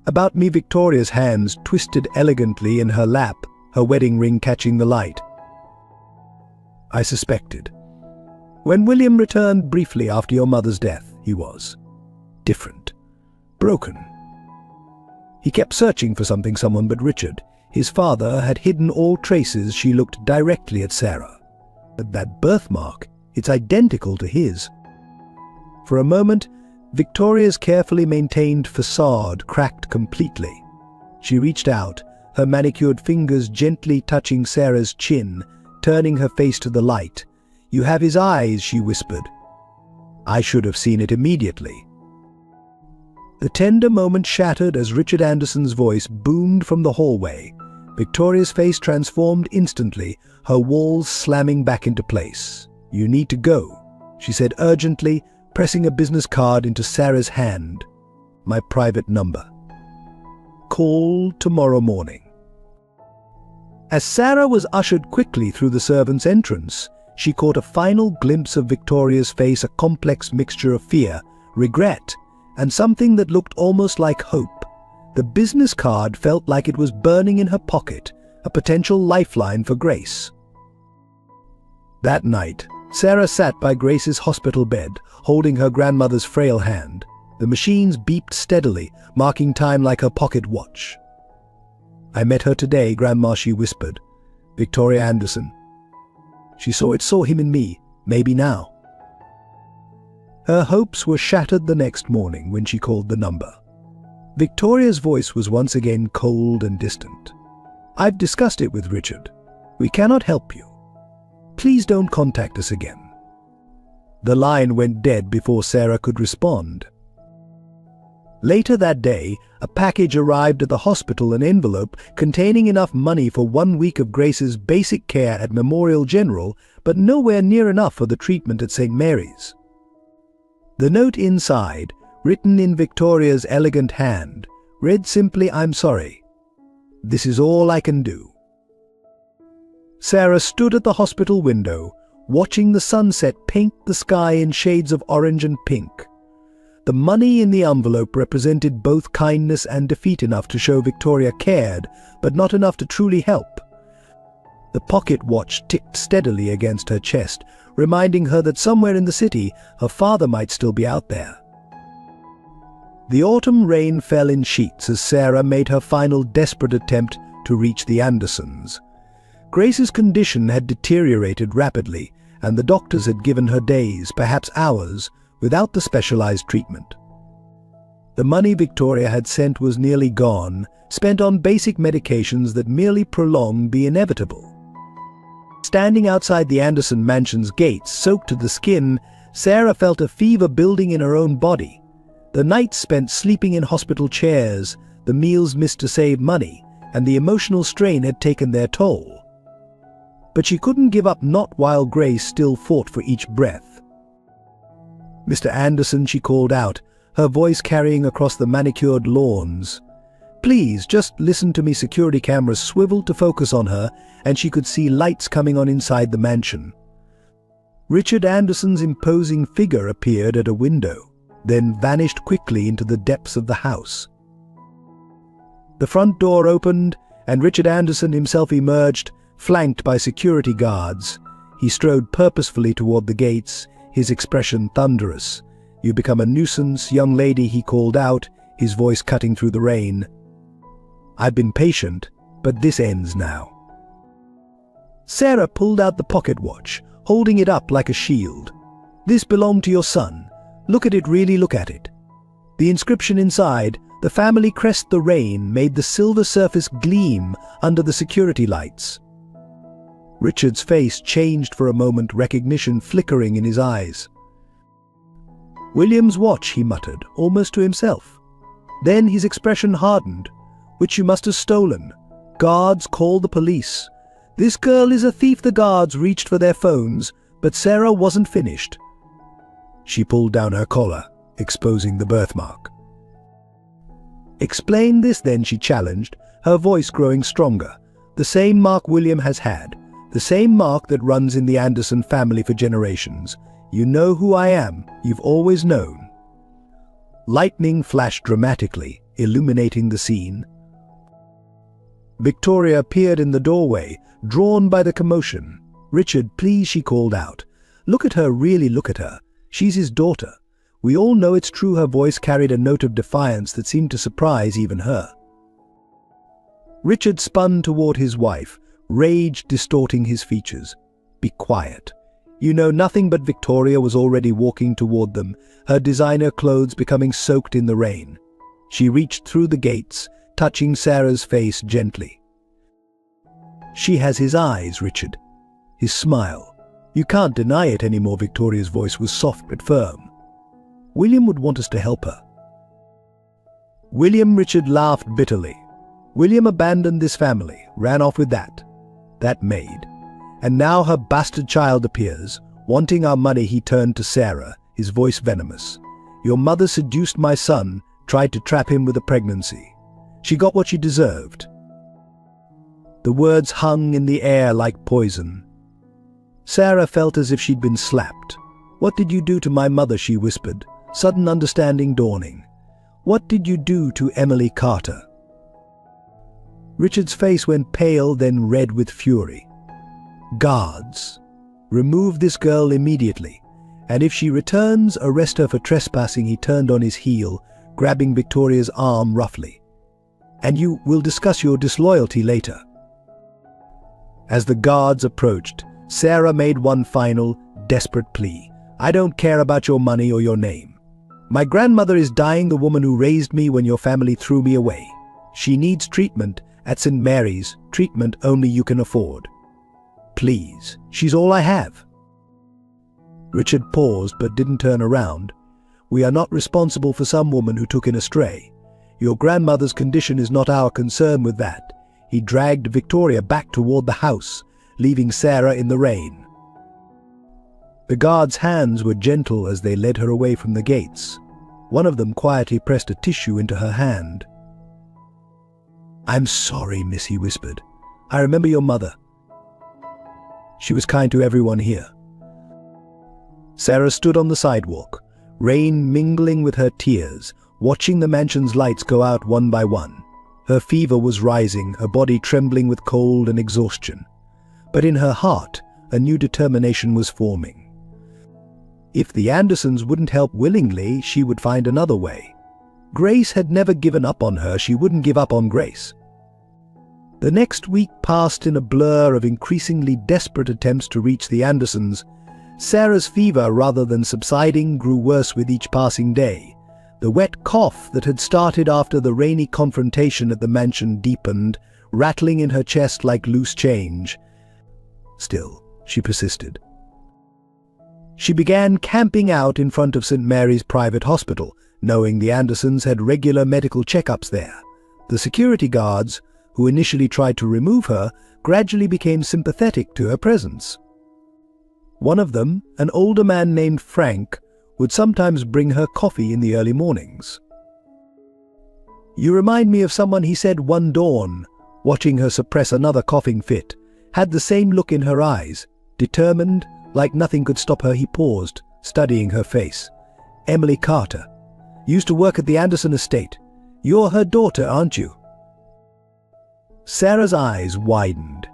"About me." Victoria's hands twisted elegantly in her lap, her wedding ring catching the light. "I suspected. When William returned briefly after your mother's death, he was different, broken. He kept searching for someone but Richard. His father had hidden all traces." She looked directly at Sarah. "That birthmark, it's identical to his." For a moment, Victoria's carefully maintained facade cracked completely. She reached out, her manicured fingers gently touching Sarah's chin, turning her face to the light. "You have his eyes," she whispered. "I should have seen it immediately." The tender moment shattered as Richard Anderson's voice boomed from the hallway. Victoria's face transformed instantly, her walls slamming back into place. "You need to go," she said urgently, pressing a business card into Sarah's hand. "My private number. Call tomorrow morning." As Sarah was ushered quickly through the servants' entrance, she caught a final glimpse of Victoria's face, a complex mixture of fear, regret, and something that looked almost like hope. The business card felt like it was burning in her pocket, a potential lifeline for Grace. That night, Sarah sat by Grace's hospital bed, holding her grandmother's frail hand. The machines beeped steadily, marking time like her pocket watch. "I met her today, Grandma," she whispered. "Victoria Anderson. She saw him in me, maybe now." Her hopes were shattered the next morning when she called the number. Victoria's voice was once again cold and distant. "I've discussed it with Richard. We cannot help you. Please don't contact us again." The line went dead before Sarah could respond. Later that day, a package arrived at the hospital, an envelope containing enough money for 1 week of Grace's basic care at Memorial General, but nowhere near enough for the treatment at St. Mary's. The note inside, written in Victoria's elegant hand, read simply, "I'm sorry. This is all I can do." Sarah stood at the hospital window, watching the sunset paint the sky in shades of orange and pink. The money in the envelope represented both kindness and defeat, enough to show Victoria cared, but not enough to truly help. The pocket watch ticked steadily against her chest, reminding her that somewhere in the city her father might still be out there. The autumn rain fell in sheets as Sarah made her final desperate attempt to reach the Andersons. Grace's condition had deteriorated rapidly, and the doctors had given her days, perhaps hours, without the specialized treatment. The money Victoria had sent was nearly gone, spent on basic medications that merely prolonged the inevitable. Standing outside the Anderson mansion's gates, soaked to the skin, Sarah felt a fever building in her own body. The nights spent sleeping in hospital chairs, the meals missed to save money, and the emotional strain had taken their toll. But she couldn't give up, not while Grace still fought for each breath. "Mr. Anderson," she called out, her voice carrying across the manicured lawns. "Please, just listen to me." Security cameras swiveled to focus on her, and she could see lights coming on inside the mansion. Richard Anderson's imposing figure appeared at a window, then vanished quickly into the depths of the house. The front door opened, and Richard Anderson himself emerged, flanked by security guards. He strode purposefully toward the gates, his expression thunderous. "You become a nuisance, young lady," he called out, his voice cutting through the rain. "I've been patient, but this ends now." Sarah pulled out the pocket watch, holding it up like a shield. "This belonged to your son. Look at it, really look at it." The inscription inside, the family crest, the rain, made the silver surface gleam under the security lights. Richard's face changed for a moment, recognition flickering in his eyes. "William's watch," he muttered, almost to himself. Then his expression hardened. "Which you must have stolen. Guards, call the police. This girl is a thief." The guards reached for their phones, but Sarah wasn't finished. She pulled down her collar, exposing the birthmark. "Explain this then," she challenged, her voice growing stronger. The same mark William has had, the same mark that runs in the Anderson family for generations. You know who I am, you've always known. Lightning flashed dramatically, illuminating the scene. Victoria appeared in the doorway, drawn by the commotion. "Richard, please," she called out. "Look at her, really look at her. She's his daughter." We all know it's true. Her voice carried a note of defiance that seemed to surprise even her. Richard spun toward his wife, rage distorting his features. "Be quiet. You know nothing." But Victoria was already walking toward them, her designer clothes becoming soaked in the rain. She reached through the gates, touching Sarah's face gently. "She has his eyes, Richard. His smile. You can't deny it anymore." Victoria's voice was soft but firm. "William would want us to help her." "William," Richard laughed bitterly. "William abandoned this family, ran off with that maid. And now her bastard child appears, wanting our money." He turned to Sarah, his voice venomous. "Your mother seduced my son, tried to trap him with a pregnancy. She got what she deserved." The words hung in the air like poison. Sarah felt as if she'd been slapped. "What did you do to my mother?" she whispered, sudden understanding dawning. "What did you do to Emily Carter?" Richard's face went pale, then red with fury. "Guards, remove this girl immediately, and if she returns, arrest her for trespassing." He turned on his heel, grabbing Victoria's arm roughly. "And you will discuss your disloyalty later." As the guards approached, Sarah made one final, desperate plea. "I don't care about your money or your name. My grandmother is dying, the woman who raised me when your family threw me away. She needs treatment at St. Mary's, treatment only you can afford. Please, she's all I have." Richard paused but didn't turn around. "We are not responsible for some woman who took in a stray. Your grandmother's condition is not our concern with that." He dragged Victoria back toward the house, leaving Sarah in the rain. The guards' hands were gentle as they led her away from the gates. One of them quietly pressed a tissue into her hand. "I'm sorry, miss," he whispered. "I remember your mother. She was kind to everyone here." Sarah stood on the sidewalk, rain mingling with her tears, watching the mansion's lights go out one by one. Her fever was rising, her body trembling with cold and exhaustion. But in her heart, a new determination was forming. If the Andersons wouldn't help willingly, she would find another way. Grace had never given up on her, she wouldn't give up on Grace. The next week passed in a blur of increasingly desperate attempts to reach the Andersons. Sarah's fever, rather than subsiding, grew worse with each passing day. The wet cough that had started after the rainy confrontation at the mansion deepened, rattling in her chest like loose change. Still, she persisted. She began camping out in front of St. Mary's private hospital, knowing the Andersons had regular medical checkups there. The security guards, who initially tried to remove her, gradually became sympathetic to her presence. One of them, an older man named Frank, would sometimes bring her coffee in the early mornings. "You remind me of someone," he said one dawn, watching her suppress another coughing fit. Had the same look in her eyes, determined, like nothing could stop her. He paused, studying her face. "Emily Carter. Used to work at the Anderson estate. You're her daughter, aren't you?" Sarah's eyes widened.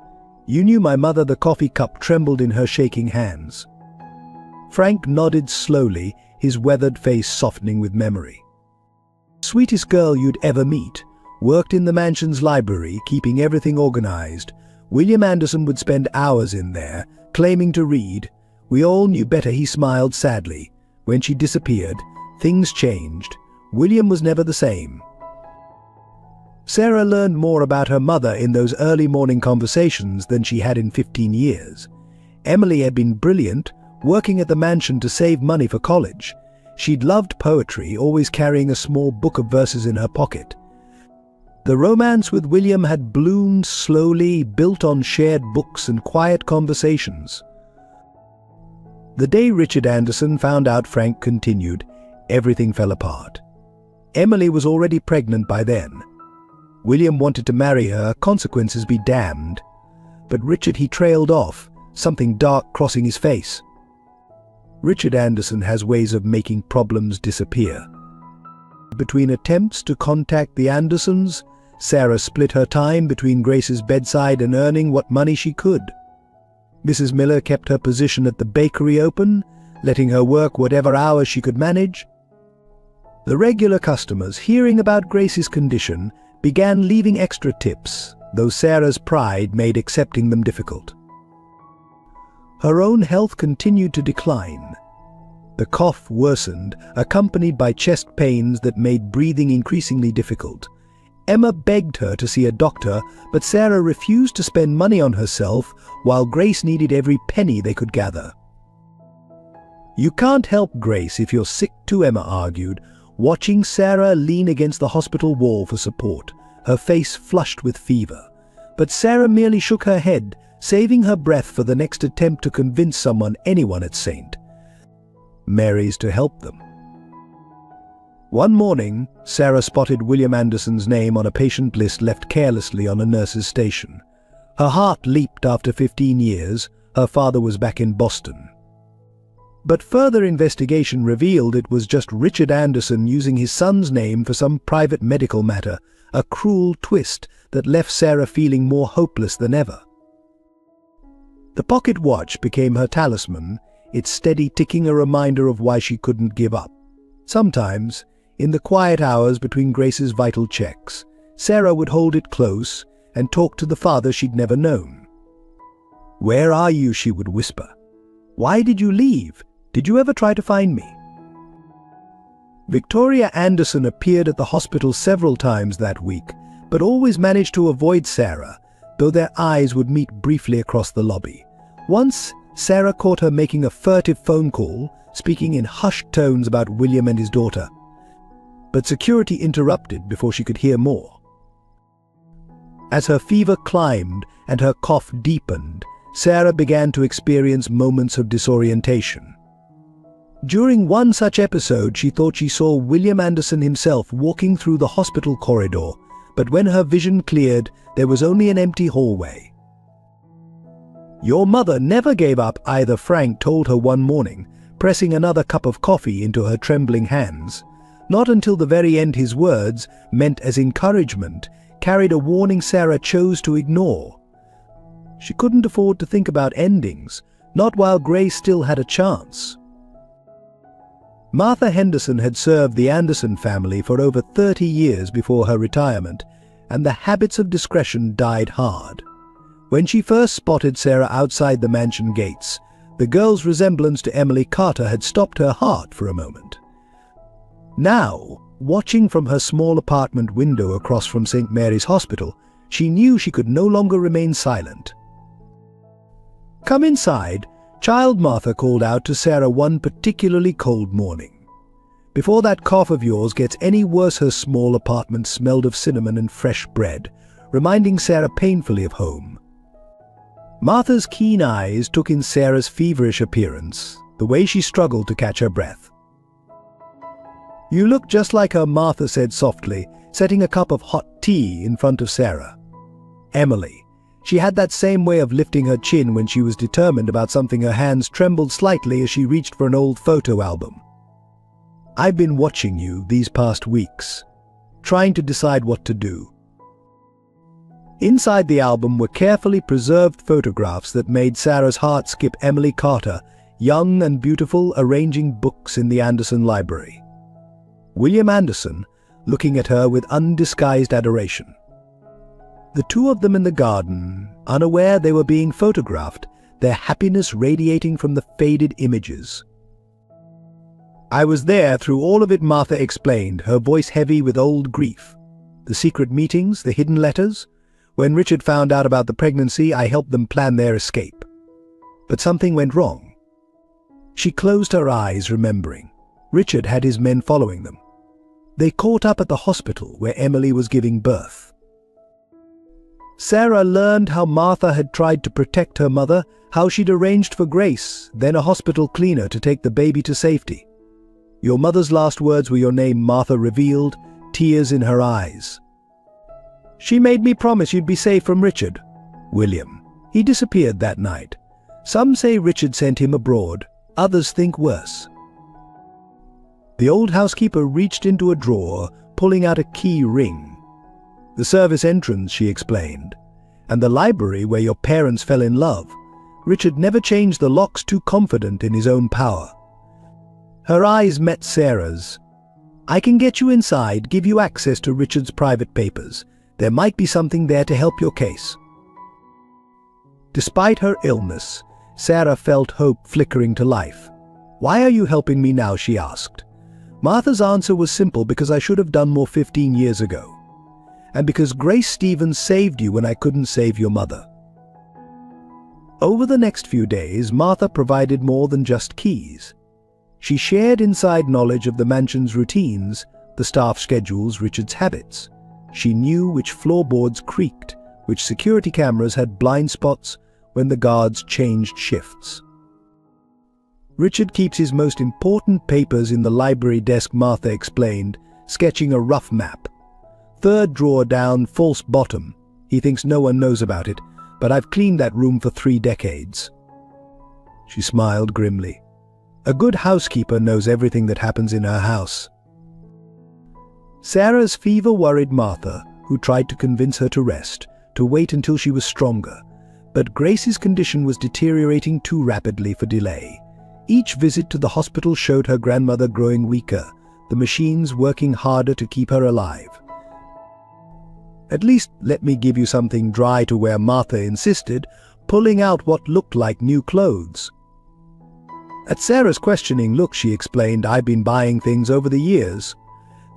"You knew my mother." The coffee cup trembled in her shaking hands. Frank nodded slowly, his weathered face softening with memory. "Sweetest girl you'd ever meet. Worked in the mansion's library, keeping everything organized. William Anderson would spend hours in there, claiming to read. We all knew better." He smiled sadly. "When she disappeared, things changed. William was never the same." Sarah learned more about her mother in those early morning conversations than she had in 15 years. Emily had been brilliant, working at the mansion to save money for college. She'd loved poetry, always carrying a small book of verses in her pocket. The romance with William had bloomed slowly, built on shared books and quiet conversations. The day Richard Anderson found out Frank continued, everything fell apart. Emily was already pregnant by then. William wanted to marry her, consequences be damned. But Richard, he trailed off, something dark crossing his face. Richard Anderson has ways of making problems disappear. Between attempts to contact the Andersons, Sarah split her time between Grace's bedside and earning what money she could. Mrs. Miller kept her position at the bakery open, letting her work whatever hours she could manage. The regular customers, hearing about Grace's condition, began leaving extra tips, though Sarah's pride made accepting them difficult. Her own health continued to decline. The cough worsened, accompanied by chest pains that made breathing increasingly difficult. Emma begged her to see a doctor, but Sarah refused to spend money on herself, while Grace needed every penny they could gather. "You can't help Grace if you're sick too," Emma argued, watching Sarah lean against the hospital wall for support, her face flushed with fever. But Sarah merely shook her head, saving her breath for the next attempt to convince anyone at St. Mary's to help them. One morning, Sarah spotted William Anderson's name on a patient list left carelessly on a nurse's station. Her heart leaped. After 15 years, her father was back in Boston. But further investigation revealed it was just Richard Anderson using his son's name for some private medical matter, a cruel twist that left Sarah feeling more hopeless than ever. The pocket watch became her talisman, its steady ticking a reminder of why she couldn't give up. Sometimes, in the quiet hours between Grace's vital checks, Sarah would hold it close and talk to the father she'd never known. "Where are you?" she would whisper. "Why did you leave? Did you ever try to find me?" Victoria Anderson appeared at the hospital several times that week, but always managed to avoid Sarah, though their eyes would meet briefly across the lobby. Once, Sarah caught her making a furtive phone call, speaking in hushed tones about William and his daughter. But security interrupted before she could hear more. As her fever climbed and her cough deepened, Sarah began to experience moments of disorientation. During one such episode, she thought she saw William Anderson himself walking through the hospital corridor, but when her vision cleared, there was only an empty hallway. "Your mother never gave up either," Frank told her one morning, pressing another cup of coffee into her trembling hands. Not until the very end his words, meant as encouragement, carried a warning Sarah chose to ignore. She couldn't afford to think about endings, not while Grace still had a chance. Martha Henderson had served the Anderson family for over 30 years before her retirement, and the habits of discretion died hard. When she first spotted Sarah outside the mansion gates, the girl's resemblance to Emily Carter had stopped her heart for a moment. Now, watching from her small apartment window across from St. Mary's Hospital, she knew she could no longer remain silent. "Come inside," Child Martha called out to Sarah one particularly cold morning. "Before that cough of yours gets any worse." Her small apartment smelled of cinnamon and fresh bread, reminding Sarah painfully of home. Martha's keen eyes took in Sarah's feverish appearance, the way she struggled to catch her breath. "You look just like her," Martha said softly, setting a cup of hot tea in front of Sarah. Emily. She had that same way of lifting her chin when she was determined about something. Her hands trembled slightly as she reached for an old photo album. "I've been watching you these past weeks, trying to decide what to do." Inside the album were carefully preserved photographs that made Sarah's heart skip. Emily Carter, young and beautiful, arranging books in the Anderson library. William Anderson, looking at her with undisguised adoration. The two of them in the garden, unaware they were being photographed, their happiness radiating from the faded images. "I was there through all of it," Martha explained, her voice heavy with old grief. "The secret meetings, the hidden letters. When Richard found out about the pregnancy, I helped them plan their escape. But something went wrong." She closed her eyes, remembering. Richard had his men following them. They caught up at the hospital where Emily was giving birth. Sarah learned how Martha had tried to protect her mother, how she'd arranged for Grace, then a hospital cleaner, to take the baby to safety. "Your mother's last words were your name," Martha revealed, tears in her eyes. She made me promise you'd be safe from Richard. William. He disappeared that night. Some say Richard sent him abroad, others think worse. The old housekeeper reached into a drawer, pulling out a key ring. The service entrance, she explained, and the library where your parents fell in love. Richard never changed the locks, too confident in his own power. Her eyes met Sarah's. I can get you inside, give you access to Richard's private papers. There might be something there to help your case. Despite her illness, Sarah felt hope flickering to life. Why are you helping me now, she asked. Martha's answer was simple: because I should have done more 15 years ago. And because Grace Stevens saved you when I couldn't save your mother. Over the next few days, Martha provided more than just keys. She shared inside knowledge of the mansion's routines, the staff schedules, Richard's habits. She knew which floorboards creaked, which security cameras had blind spots when the guards changed shifts. Richard keeps his most important papers in the library desk, Martha explained, sketching a rough map. Third drawer down, false bottom. He thinks no one knows about it, but I've cleaned that room for 3 decades. She smiled grimly. A good housekeeper knows everything that happens in her house. Sarah's fever worried Martha, who tried to convince her to rest, to wait until she was stronger. But Grace's condition was deteriorating too rapidly for delay. Each visit to the hospital showed her grandmother growing weaker, the machines working harder to keep her alive. At least let me give you something dry to wear, Martha insisted, pulling out what looked like new clothes. At Sarah's questioning look, she explained, I've been buying things over the years.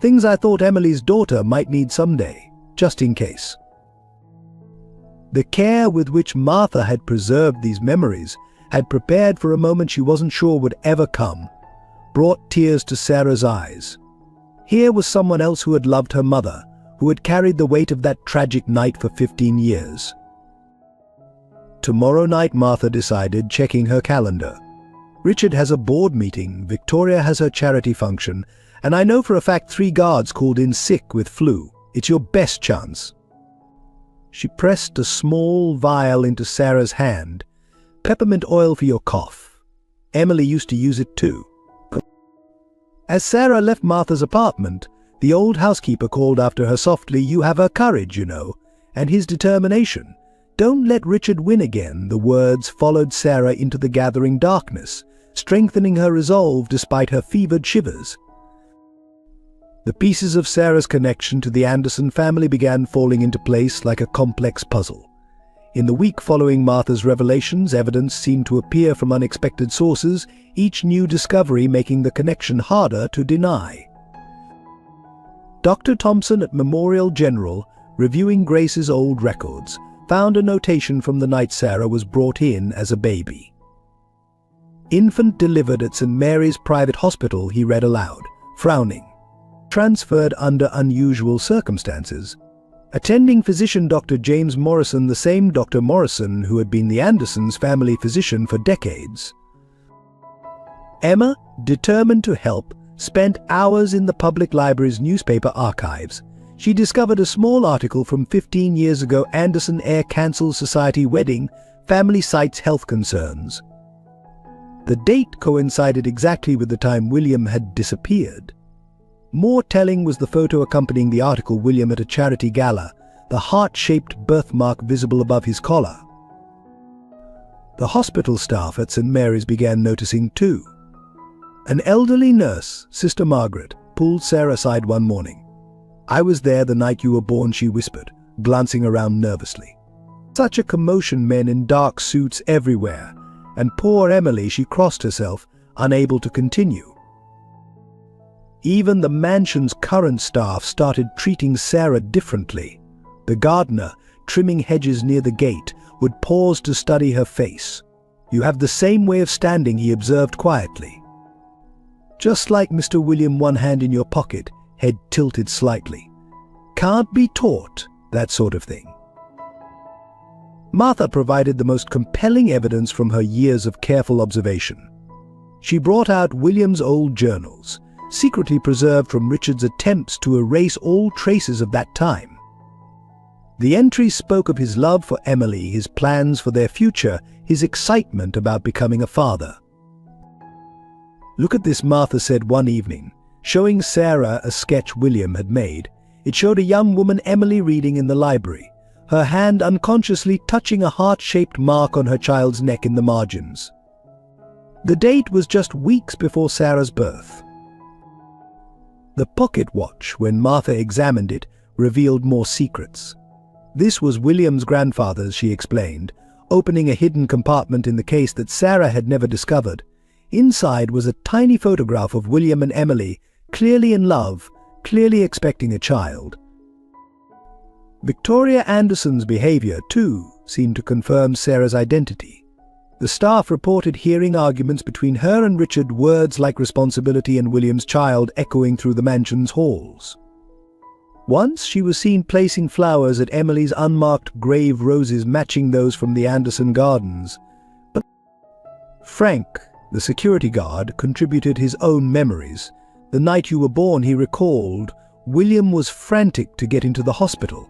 Things I thought Emily's daughter might need someday, just in case. The care with which Martha had preserved these memories, had prepared for a moment she wasn't sure would ever come, brought tears to Sarah's eyes. Here was someone else who had loved her mother, who had carried the weight of that tragic night for 15 years. Tomorrow night, Martha decided, checking her calendar. Richard has a board meeting, Victoria has her charity function, and I know for a fact 3 guards called in sick with flu. It's your best chance. She pressed a small vial into Sarah's hand. Peppermint oil for your cough. Emily used to use it too. As Sarah left Martha's apartment, the old housekeeper called after her softly, you have her courage, you know, and his determination. Don't let Richard win again. The words followed Sarah into the gathering darkness, strengthening her resolve despite her fevered shivers. The pieces of Sarah's connection to the Anderson family began falling into place like a complex puzzle. In the week following Martha's revelations, evidence seemed to appear from unexpected sources, each new discovery making the connection harder to deny. Dr. Thompson at Memorial General, reviewing Grace's old records, found a notation from the night Sarah was brought in as a baby. Infant delivered at St. Mary's Private Hospital, he read aloud, frowning. Transferred under unusual circumstances. Attending physician Dr. James Morrison, the same Dr. Morrison who had been the Andersons' family physician for decades. Emma, determined to help, spent hours in the public library's newspaper archives. She discovered a small article from 15 years ago, Anderson Air Cancels Society Wedding, Family Cites Health Concerns. The date coincided exactly with the time William had disappeared. More telling was the photo accompanying the article, William at a charity gala, the heart-shaped birthmark visible above his collar. The hospital staff at St. Mary's began noticing too. An elderly nurse, Sister Margaret, pulled Sarah aside one morning. I was there the night you were born, she whispered, glancing around nervously. Such a commotion, men in dark suits everywhere, and poor Emily, she crossed herself, unable to continue. Even the mansion's current staff started treating Sarah differently. The gardener, trimming hedges near the gate, would pause to study her face. You have the same way of standing, he observed quietly. Just like Mr. William, one hand in your pocket, head tilted slightly. Can't be taught, that sort of thing. Martha provided the most compelling evidence from her years of careful observation. She brought out William's old journals, secretly preserved from Richard's attempts to erase all traces of that time. The entry spoke of his love for Emily, his plans for their future, his excitement about becoming a father. "Look at this," Martha said one evening, showing Sarah a sketch William had made. It showed a young woman, Emily, reading in the library, her hand unconsciously touching a heart-shaped mark on her child's neck in the margins. The date was just weeks before Sarah's birth. The pocket watch, when Martha examined it, revealed more secrets. This was William's grandfather's, she explained, opening a hidden compartment in the case that Sarah had never discovered. Inside was a tiny photograph of William and Emily, clearly in love, clearly expecting a child. Victoria Anderson's behavior, too, seemed to confirm Sarah's identity. The staff reported hearing arguments between her and Richard, words like responsibility and William's child echoing through the mansion's halls. Once she was seen placing flowers at Emily's unmarked grave, roses matching those from the Anderson gardens. But Frank, the security guard, contributed his own memories. "The night you were born," he recalled, "William was frantic to get into the hospital.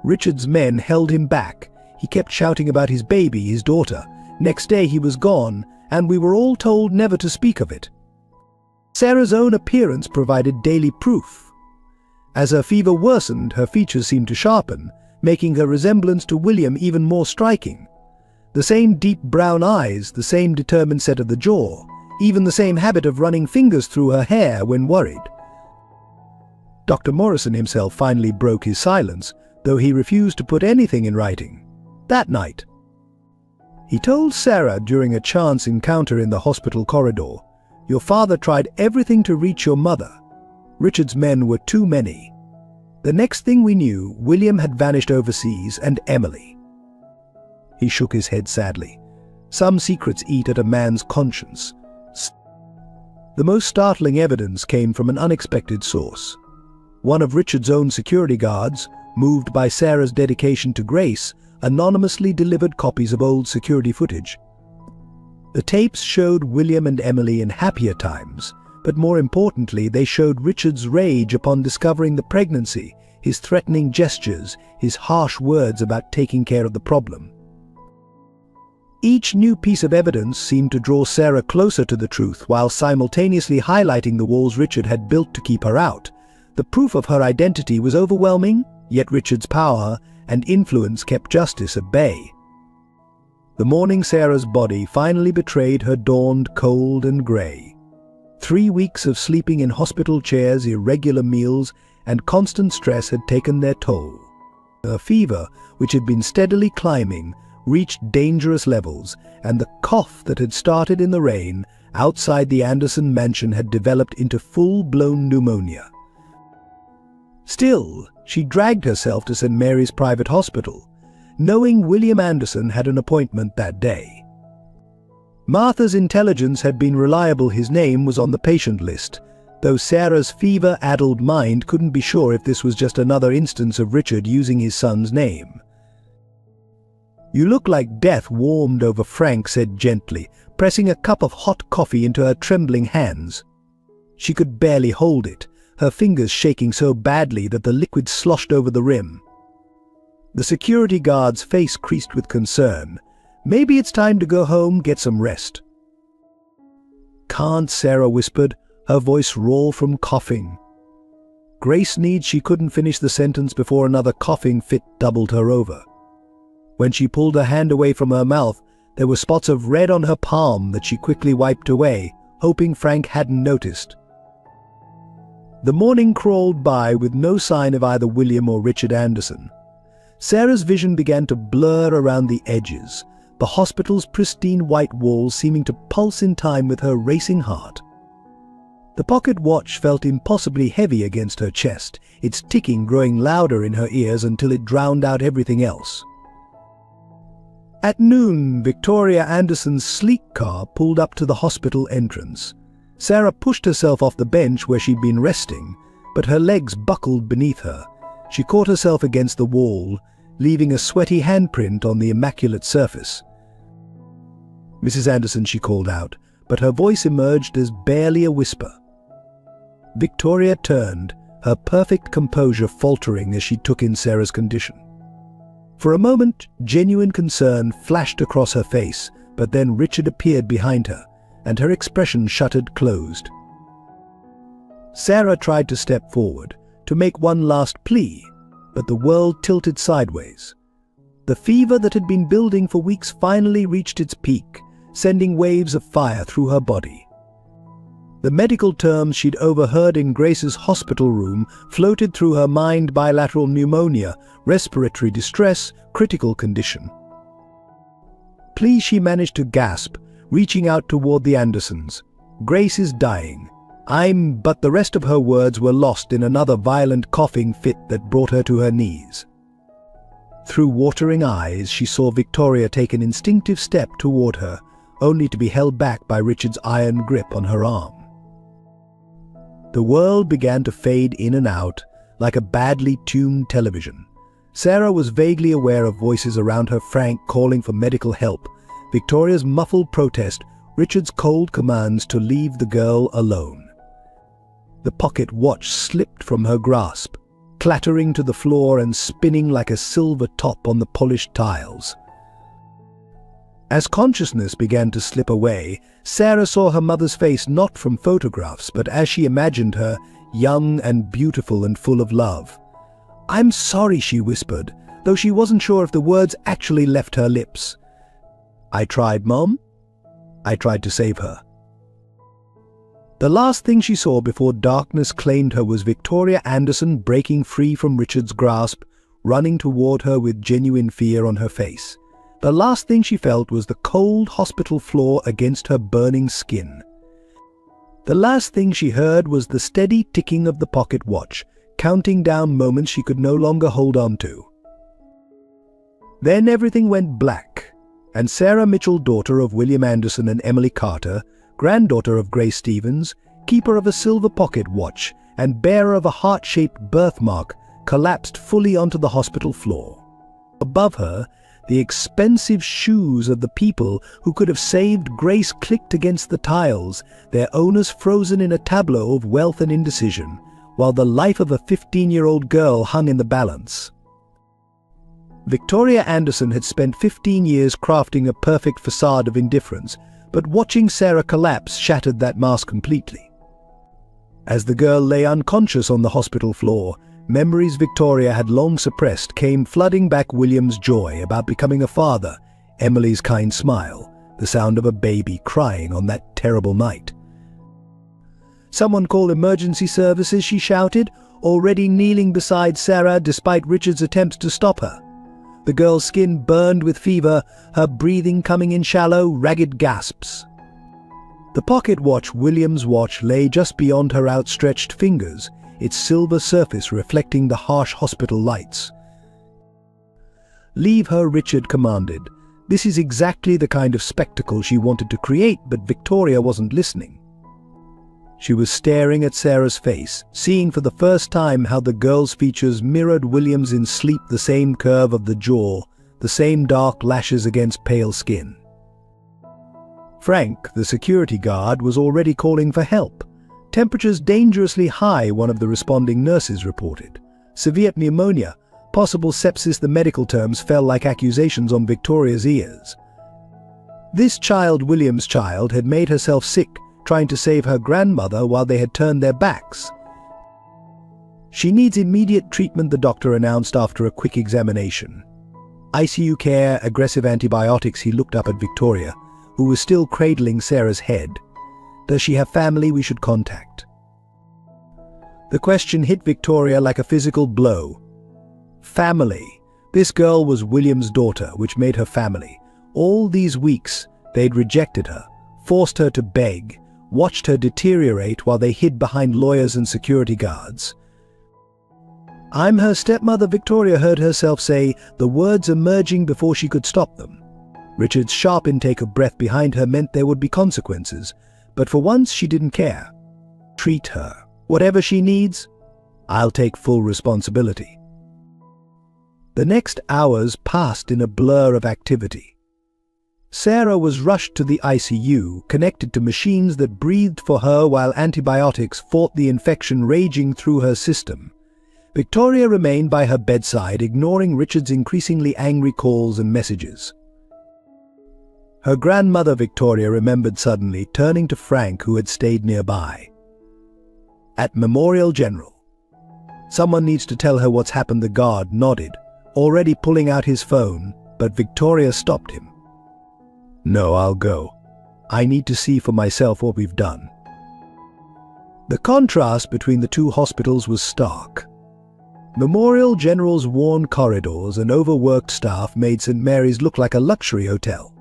Richard's men held him back. He kept shouting about his baby, his daughter. Next day he was gone, and we were all told never to speak of it." Sarah's own appearance provided daily proof. As her fever worsened, her features seemed to sharpen, making her resemblance to William even more striking. The same deep brown eyes, the same determined set of the jaw, even the same habit of running fingers through her hair when worried. Dr. Morrison himself finally broke his silence, though he refused to put anything in writing. That night, he told Sarah during a chance encounter in the hospital corridor, "Your father tried everything to reach your mother. Richard's men were too many." The next thing we knew, William had vanished overseas, and Emily. He shook his head sadly. Some secrets eat at a man's conscience. The most startling evidence came from an unexpected source. One of Richard's own security guards, moved by Sarah's dedication to Grace, anonymously delivered copies of old security footage. The tapes showed William and Emily in happier times, but more importantly, they showed Richard's rage upon discovering the pregnancy, his threatening gestures, his harsh words about taking care of the problem. Each new piece of evidence seemed to draw Sarah closer to the truth while simultaneously highlighting the walls Richard had built to keep her out. The proof of her identity was overwhelming, yet Richard's power and influence kept justice at bay. The morning Sarah's body finally betrayed her dawned cold and grey. 3 weeks of sleeping in hospital chairs, irregular meals, and constant stress had taken their toll. Her fever, which had been steadily climbing, reached dangerous levels, and the cough that had started in the rain outside the Anderson mansion had developed into full-blown pneumonia. Still, she dragged herself to St. Mary's Private Hospital, knowing William Anderson had an appointment that day. Martha's intelligence had been reliable. His name was on the patient list, though Sarah's fever-addled mind couldn't be sure if this was just another instance of Richard using his son's name. "You look like death warmed over," Frank said gently, pressing a cup of hot coffee into her trembling hands. She could barely hold it, her fingers shaking so badly that the liquid sloshed over the rim. The security guard's face creased with concern. "Maybe it's time to go home, get some rest." "Can't," Sarah whispered, her voice raw from coughing. Grace needs she couldn't finish the sentence before another coughing fit doubled her over. When she pulled her hand away from her mouth, there were spots of red on her palm that she quickly wiped away, hoping Frank hadn't noticed. The morning crawled by with no sign of either William or Richard Anderson. Sarah's vision began to blur around the edges, the hospital's pristine white walls seeming to pulse in time with her racing heart. The pocket watch felt impossibly heavy against her chest, its ticking growing louder in her ears until it drowned out everything else. At noon, Victoria Anderson's sleek car pulled up to the hospital entrance. Sarah pushed herself off the bench where she'd been resting, but her legs buckled beneath her. She caught herself against the wall, leaving a sweaty handprint on the immaculate surface. "Mrs. Anderson," she called out, but her voice emerged as barely a whisper. Victoria turned, her perfect composure faltering as she took in Sarah's condition. For a moment, genuine concern flashed across her face, but then Richard appeared behind her, and her expression shuttered closed. Sarah tried to step forward, to make one last plea, but the world tilted sideways. The fever that had been building for weeks finally reached its peak, sending waves of fire through her body. The medical terms she'd overheard in Grace's hospital room floated through her mind: bilateral pneumonia, respiratory distress, critical condition. Please, she managed to gasp, reaching out toward the Andersons. Grace is dying. But the rest of her words were lost in another violent coughing fit that brought her to her knees. Through watering eyes, she saw Victoria take an instinctive step toward her, only to be held back by Richard's iron grip on her arm. The world began to fade in and out, like a badly tuned television. Sarah was vaguely aware of voices around her, Frank calling for medical help, Victoria's muffled protest, Richard's cold commands to leave the girl alone. The pocket watch slipped from her grasp, clattering to the floor and spinning like a silver top on the polished tiles. As consciousness began to slip away, Sarah saw her mother's face not from photographs, but as she imagined her, young and beautiful and full of love. "I'm sorry," she whispered, though she wasn't sure if the words actually left her lips. "I tried, Mom. I tried to save her." The last thing she saw before darkness claimed her was Victoria Anderson breaking free from Richard's grasp, running toward her with genuine fear on her face. The last thing she felt was the cold hospital floor against her burning skin. The last thing she heard was the steady ticking of the pocket watch, counting down moments she could no longer hold on to. Then everything went black, and Sarah Mitchell, daughter of William Anderson and Emily Carter, granddaughter of Grace Stevens, keeper of a silver pocket watch, and bearer of a heart-shaped birthmark, collapsed fully onto the hospital floor. Above her, the expensive shoes of the people who could have saved Grace clicked against the tiles, their owners frozen in a tableau of wealth and indecision, while the life of a 15-year-old girl hung in the balance. Victoria Anderson had spent 15 years crafting a perfect facade of indifference, but watching Sarah collapse shattered that mask completely. As the girl lay unconscious on the hospital floor, memories Victoria had long suppressed came flooding back: William's joy about becoming a father, Emily's kind smile, the sound of a baby crying on that terrible night. "Someone call emergency services," she shouted, already kneeling beside Sarah despite Richard's attempts to stop her. The girl's skin burned with fever, her breathing coming in shallow, ragged gasps. The pocket watch, William's watch, lay just beyond her outstretched fingers, its silver surface reflecting the harsh hospital lights. "Leave her," Richard commanded. This is exactly the kind of spectacle she wanted to create, but Victoria wasn't listening. She was staring at Sarah's face, seeing for the first time how the girl's features mirrored William's in sleep, the same curve of the jaw, the same dark lashes against pale skin. Frank, the security guard, was already calling for help. "Temperatures dangerously high," one of the responding nurses reported. "Severe pneumonia, possible sepsis." The medical terms fell like accusations on Victoria's ears. This child, William's child, had made herself sick, trying to save her grandmother while they had turned their backs. "She needs immediate treatment," the doctor announced after a quick examination. "ICU care, aggressive antibiotics." He looked up at Victoria, who was still cradling Sarah's head. "Does she have family we should contact?" The question hit Victoria like a physical blow. Family. This girl was William's daughter, which made her family. All these weeks, they'd rejected her, forced her to beg, watched her deteriorate while they hid behind lawyers and security guards. "I'm her stepmother," Victoria heard herself say, the words emerging before she could stop them. Richard's sharp intake of breath behind her meant there would be consequences, but for once she didn't care. "Treat her. Whatever she needs, I'll take full responsibility." The next hours passed in a blur of activity. Sarah was rushed to the ICU, connected to machines that breathed for her while antibiotics fought the infection raging through her system. Victoria remained by her bedside, ignoring Richard's increasingly angry calls and messages. Her grandmother Victoria remembered suddenly, turning to Frank, who had stayed nearby. "At Memorial General. Someone needs to tell her what's happened." The guard nodded, already pulling out his phone, but Victoria stopped him. "No, I'll go. I need to see for myself what we've done." The contrast between the two hospitals was stark. Memorial General's worn corridors and overworked staff made St. Mary's look like a luxury hotel.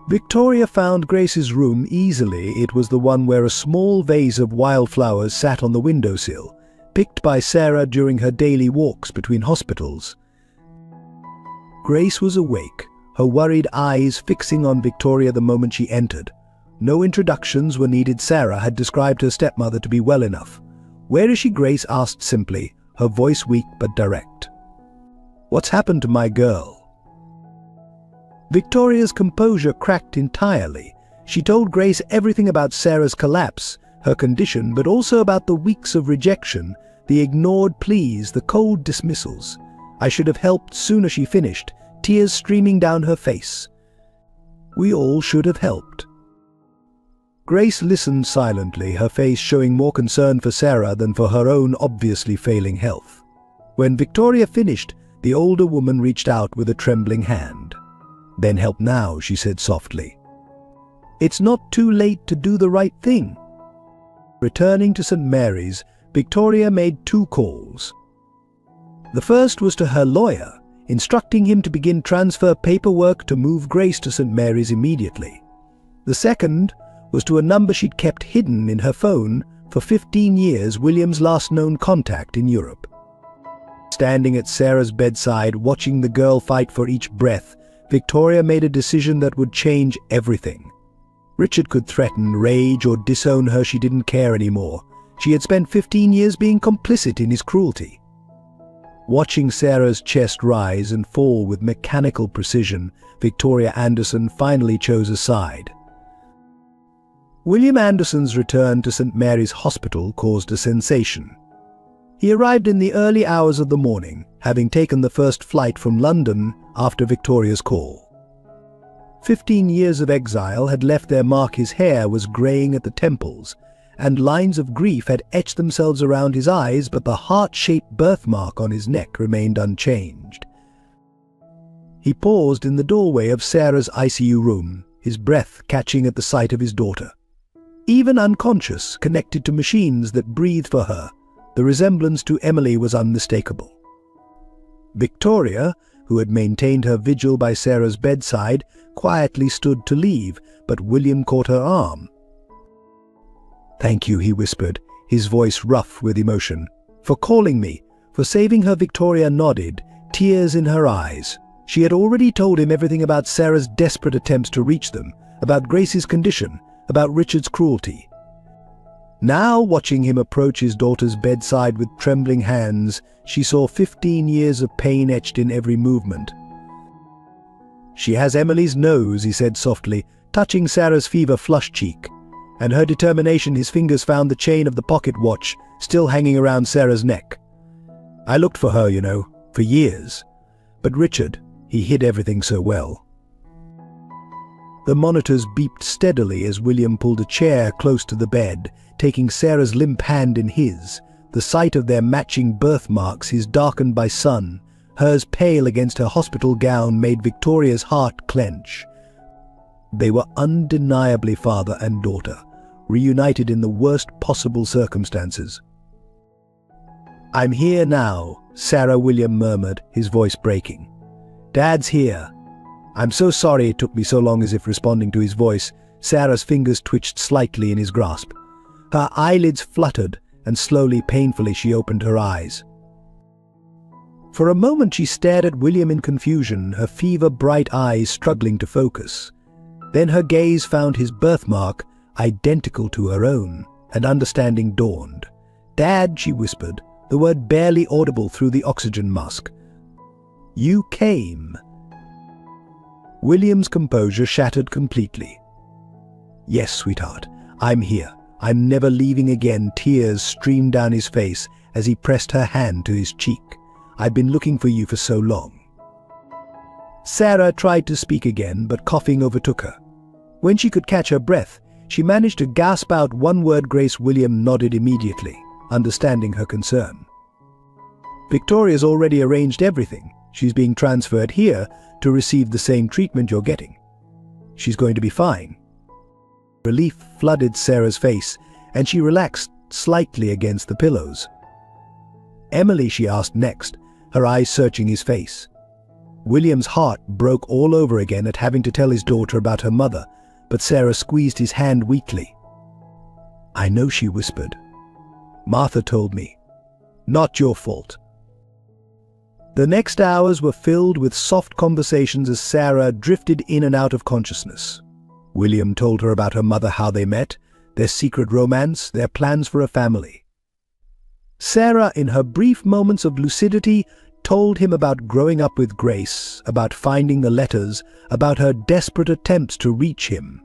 Victoria found Grace's room easily. It was the one where a small vase of wildflowers sat on the windowsill, picked by Sarah during her daily walks between hospitals. Grace was awake, her worried eyes fixing on Victoria the moment she entered. No introductions were needed. Sarah had described her stepmother to be well enough. "Where is she?" Grace asked simply, her voice weak but direct. "What's happened to my girl?" Victoria's composure cracked entirely. She told Grace everything about Sarah's collapse, her condition, but also about the weeks of rejection, the ignored pleas, the cold dismissals. "I should have helped sooner," she finished, tears streaming down her face. "We all should have helped." Grace listened silently, her face showing more concern for Sarah than for her own obviously failing health. When Victoria finished, the older woman reached out with a trembling hand. "Then help now," she said softly. "It's not too late to do the right thing." Returning to St. Mary's, Victoria made 2 calls. The first was to her lawyer, instructing him to begin transfer paperwork to move Grace to St. Mary's immediately. The second was to a number she'd kept hidden in her phone for 15 years, William's last known contact in Europe. Standing at Sarah's bedside, watching the girl fight for each breath, Victoria made a decision that would change everything. Richard could threaten, rage, or disown her. She didn't care anymore. She had spent 15 years being complicit in his cruelty. Watching Sarah's chest rise and fall with mechanical precision, Victoria Anderson finally chose a side. William Anderson's return to St. Mary's Hospital caused a sensation. He arrived in the early hours of the morning, having taken the first flight from London after Victoria's call. 15 years of exile had left their mark. His hair was greying at the temples, and lines of grief had etched themselves around his eyes, but the heart-shaped birthmark on his neck remained unchanged. He paused in the doorway of Sarah's ICU room, his breath catching at the sight of his daughter. Even unconscious, connected to machines that breathed for her, the resemblance to Emily was unmistakable. Victoria, who had maintained her vigil by Sarah's bedside, quietly stood to leave, but William caught her arm. "Thank you," he whispered, his voice rough with emotion. "For calling me, for saving her." Victoria nodded, tears in her eyes. She had already told him everything about Sarah's desperate attempts to reach them, about Grace's condition, about Richard's cruelty. Now, watching him approach his daughter's bedside with trembling hands, she saw 15 years of pain etched in every movement. "She has Emily's nose," he said softly, touching Sarah's fever-flushed cheek. "And her determination." His fingers found the chain of the pocket watch, still hanging around Sarah's neck. "I looked for her, for years. But Richard, he hid everything so well." The monitors beeped steadily as William pulled a chair close to the bed, taking Sarah's limp hand in his. The sight of their matching birthmarks, his darkened by sun, hers pale against her hospital gown, made Victoria's heart clench. They were undeniably father and daughter, reunited in the worst possible circumstances. "I'm here now," Sarah William murmured, his voice breaking. "Dad's here. I'm so sorry it took me so long." As if responding to his voice, Sarah's fingers twitched slightly in his grasp. Her eyelids fluttered, and slowly, painfully, she opened her eyes. For a moment she stared at William in confusion, her fever-bright eyes struggling to focus. Then her gaze found his birthmark, identical to her own, and understanding dawned. "Dad," she whispered, the word barely audible through the oxygen mask. "You came." William's composure shattered completely. "Yes, sweetheart, I'm here. I'm never leaving again." Tears streamed down his face, as he pressed her hand to his cheek. "I've been looking for you for so long." Sarah tried to speak again, but coughing overtook her. When she could catch her breath, she managed to gasp out one word. Grace. William nodded immediately, understanding her concern. "Victoria's already arranged everything. She's being transferred here to receive the same treatment you're getting. She's going to be fine." Relief flooded Sarah's face, and she relaxed slightly against the pillows. "Emily?" she asked next, her eyes searching his face. William's heart broke all over again at having to tell his daughter about her mother, but Sarah squeezed his hand weakly. "I know," she whispered. "Martha told me. Not your fault." The next hours were filled with soft conversations as Sarah drifted in and out of consciousness. William told her about her mother, how they met, their secret romance, their plans for a family. Sarah, in her brief moments of lucidity, told him about growing up with Grace, about finding the letters, about her desperate attempts to reach him.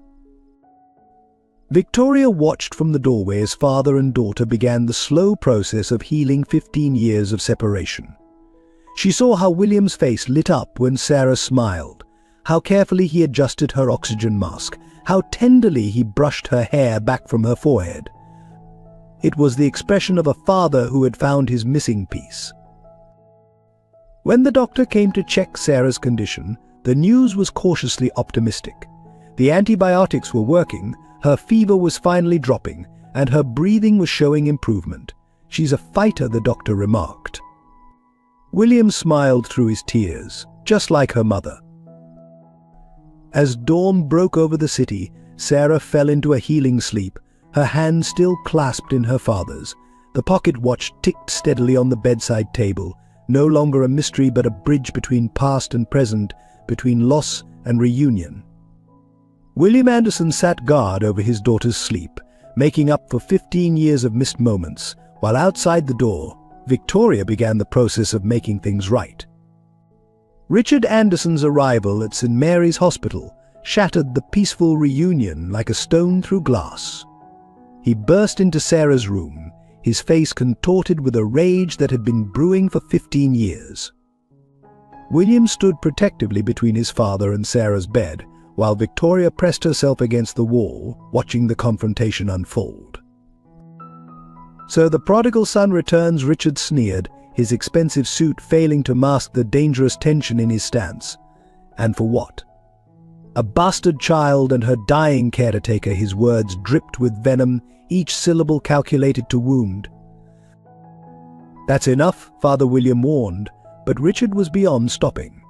Victoria watched from the doorway as father and daughter began the slow process of healing 15 years of separation. She saw how William's face lit up when Sarah smiled, how carefully he adjusted her oxygen mask, how tenderly he brushed her hair back from her forehead. It was the expression of a father who had found his missing piece. When the doctor came to check Sarah's condition, the news was cautiously optimistic. The antibiotics were working, her fever was finally dropping, and her breathing was showing improvement. "She's a fighter," the doctor remarked. William smiled through his tears, just like her mother. As dawn broke over the city, Sarah fell into a healing sleep, her hand still clasped in her father's. The pocket watch ticked steadily on the bedside table, no longer a mystery but a bridge between past and present, between loss and reunion. William Anderson sat guard over his daughter's sleep, making up for 15 years of missed moments, while outside the door, Victoria began the process of making things right. Richard Anderson's arrival at St. Mary's Hospital shattered the peaceful reunion like a stone through glass. He burst into Sarah's room, his face contorted with a rage that had been brewing for 15 years. William stood protectively between his father and Sarah's bed, while Victoria pressed herself against the wall, watching the confrontation unfold. "So the prodigal son returns," Richard sneered, his expensive suit failing to mask the dangerous tension in his stance. "And for what? A bastard child and her dying caretaker," his words dripped with venom, each syllable calculated to wound. "That's enough," Father William warned, but Richard was beyond stopping.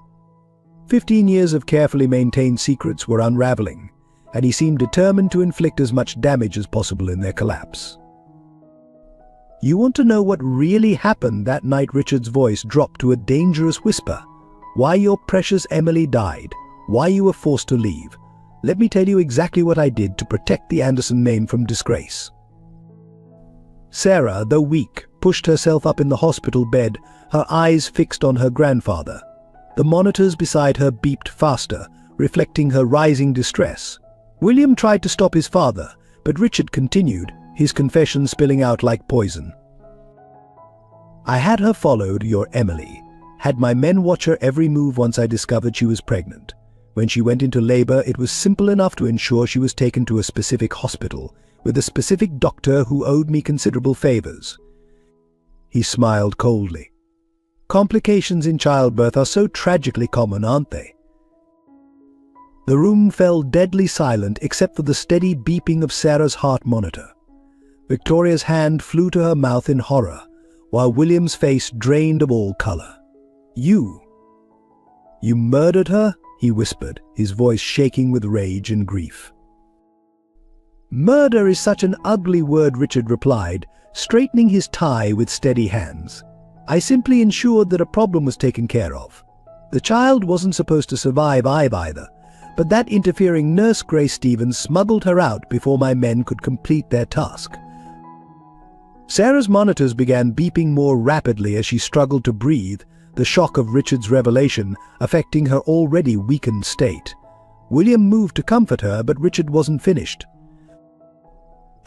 15 years of carefully maintained secrets were unraveling, and he seemed determined to inflict as much damage as possible in their collapse. "You want to know what really happened that night?" Richard's voice dropped to a dangerous whisper. "Why your precious Emily died, why you were forced to leave. Let me tell you exactly what I did to protect the Anderson name from disgrace." Sarah, though weak, pushed herself up in the hospital bed, her eyes fixed on her grandfather. The monitors beside her beeped faster, reflecting her rising distress. William tried to stop his father, but Richard continued, his confession spilling out like poison. "I had her followed, your Emily. Had my men watch her every move once I discovered she was pregnant. When she went into labor, it was simple enough to ensure she was taken to a specific hospital, with a specific doctor who owed me considerable favors." He smiled coldly. "Complications in childbirth are so tragically common, aren't they?" The room fell deadly silent except for the steady beeping of Sarah's heart monitor. Victoria's hand flew to her mouth in horror, while William's face drained of all color. You murdered her?" he whispered, his voice shaking with rage and grief. "Murder is such an ugly word," Richard replied, straightening his tie with steady hands. "I simply ensured that a problem was taken care of. The child wasn't supposed to survive either, but that interfering nurse Grace Stevens smuggled her out before my men could complete their task." Sarah's monitors began beeping more rapidly as she struggled to breathe, the shock of Richard's revelation affecting her already weakened state. William moved to comfort her, but Richard wasn't finished.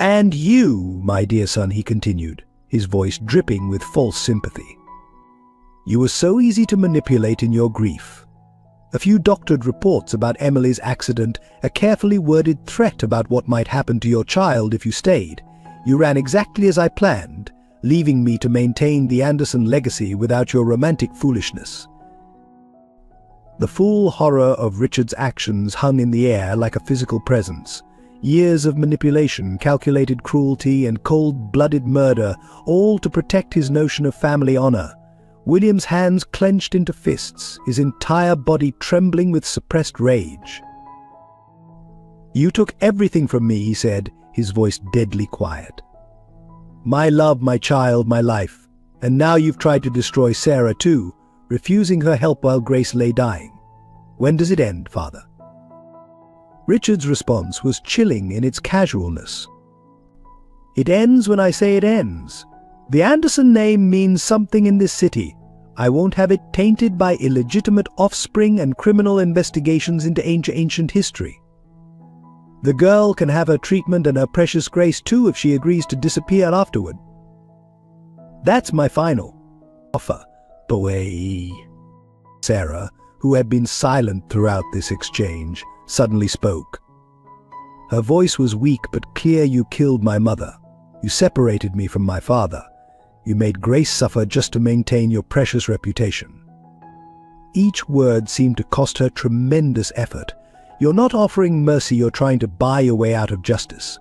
"And you, my dear son," he continued, his voice dripping with false sympathy. You were so easy to manipulate in your grief. A few doctored reports about Emily's accident, a carefully worded threat about what might happen to your child if you stayed. You ran exactly as I planned, leaving me to maintain the Anderson legacy without your romantic foolishness. The full horror of Richard's actions hung in the air like a physical presence. Years of manipulation, calculated cruelty, and cold-blooded murder, all to protect his notion of family honor. William's hands clenched into fists, his entire body trembling with suppressed rage. "You took everything from me," he said, his voice deadly quiet. "My love, my child, my life. And now you've tried to destroy Sarah too, refusing her help while Grace lay dying. When does it end, Father?" Richard's response was chilling in its casualness. "It ends when I say it ends. The Anderson name means something in this city. I won't have it tainted by illegitimate offspring and criminal investigations into ancient history. The girl can have her treatment and her precious Grace too if she agrees to disappear afterward. That's my final offer, boy." Sarah, who had been silent throughout this exchange, suddenly spoke. Her voice was weak but clear. "You killed my mother. You separated me from my father. You made Grace suffer just to maintain your precious reputation." Each word seemed to cost her tremendous effort. "You're not offering mercy, you're trying to buy your way out of justice."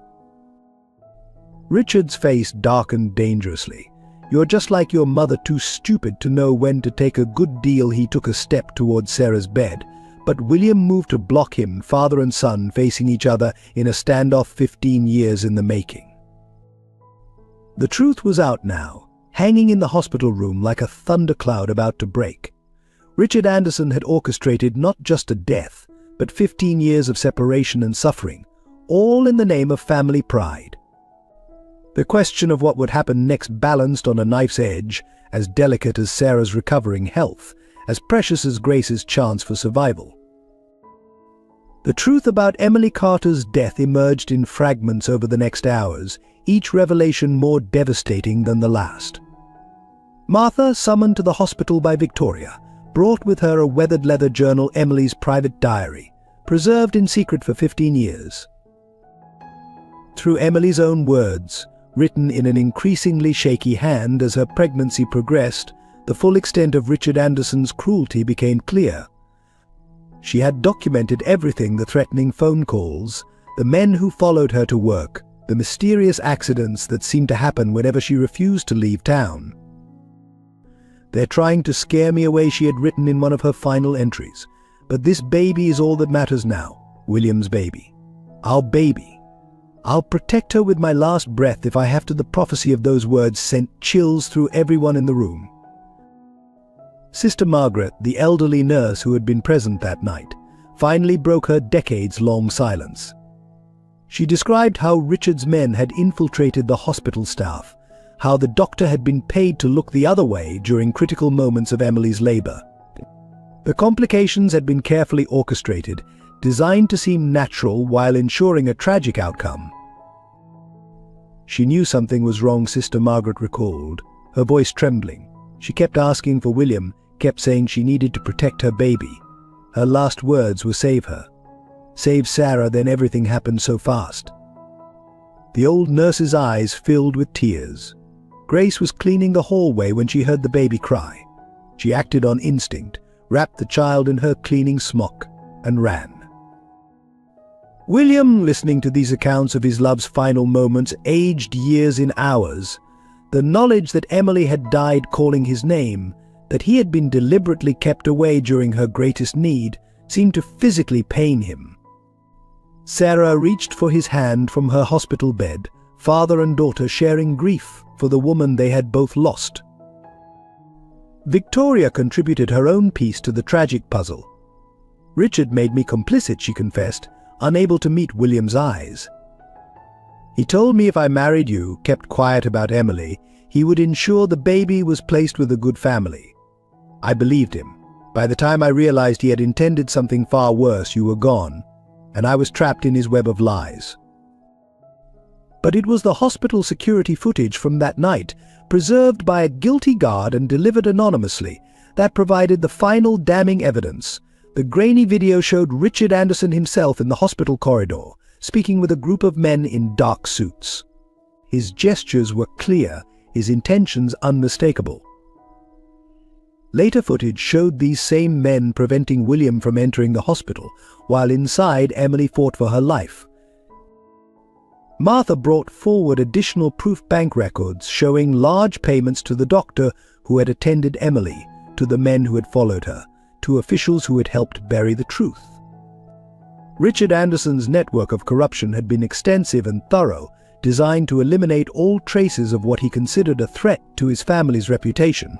Richard's face darkened dangerously. "You're just like your mother, too stupid to know when to take a good deal." He took a step towards Sarah's bed, but William moved to block him, father and son facing each other in a standoff 15 years in the making. The truth was out now, hanging in the hospital room like a thundercloud about to break. Richard Anderson had orchestrated not just a death, but 15 years of separation and suffering, all in the name of family pride. The question of what would happen next balanced on a knife's edge, as delicate as Sarah's recovering health, as precious as Grace's chance for survival. The truth about Emily Carter's death emerged in fragments over the next hours, each revelation more devastating than the last. Martha, summoned to the hospital by Victoria, brought with her a weathered leather journal, Emily's private diary, preserved in secret for 15 years. Through Emily's own words, written in an increasingly shaky hand as her pregnancy progressed, the full extent of Richard Anderson's cruelty became clear. She had documented everything: the threatening phone calls, the men who followed her to work, the mysterious accidents that seemed to happen whenever she refused to leave town. "They're trying to scare me away," she had written in one of her final entries. "But this baby is all that matters now. William's baby. Our baby. I'll protect her with my last breath if I have to." The prophecy of those words sent chills through everyone in the room. Sister Margaret, the elderly nurse who had been present that night, finally broke her decades-long silence. She described how Richard's men had infiltrated the hospital staff, how the doctor had been paid to look the other way during critical moments of Emily's labor. The complications had been carefully orchestrated, designed to seem natural while ensuring a tragic outcome. She knew something was wrong, Sister Margaret recalled, her voice trembling. She kept asking for William, kept saying she needed to protect her baby. Her last words were save her. Save Sarah, then everything happened so fast. The old nurse's eyes filled with tears. Grace was cleaning the hallway when she heard the baby cry. She acted on instinct, wrapped the child in her cleaning smock, and ran. William, listening to these accounts of his love's final moments, aged years in hours. The knowledge that Emily had died calling his name, that he had been deliberately kept away during her greatest need, seemed to physically pain him. Sarah reached for his hand from her hospital bed, father and daughter sharing grief for the woman they had both lost. Victoria contributed her own piece to the tragic puzzle. "Richard made me complicit," she confessed, unable to meet William's eyes. "He told me if I married you, kept quiet about Emily, he would ensure the baby was placed with a good family. I believed him. By the time I realized he had intended something far worse, you were gone, and I was trapped in his web of lies." But it was the hospital security footage from that night, preserved by a guilty guard and delivered anonymously, that provided the final damning evidence. The grainy video showed Richard Anderson himself in the hospital corridor, speaking with a group of men in dark suits. His gestures were clear, his intentions unmistakable. Later footage showed these same men preventing William from entering the hospital, while inside Emily fought for her life. Martha brought forward additional proof bank records showing large payments to the doctor who had attended Emily, to the men who had followed her, to officials who had helped bury the truth. Richard Anderson's network of corruption had been extensive and thorough, designed to eliminate all traces of what he considered a threat to his family's reputation.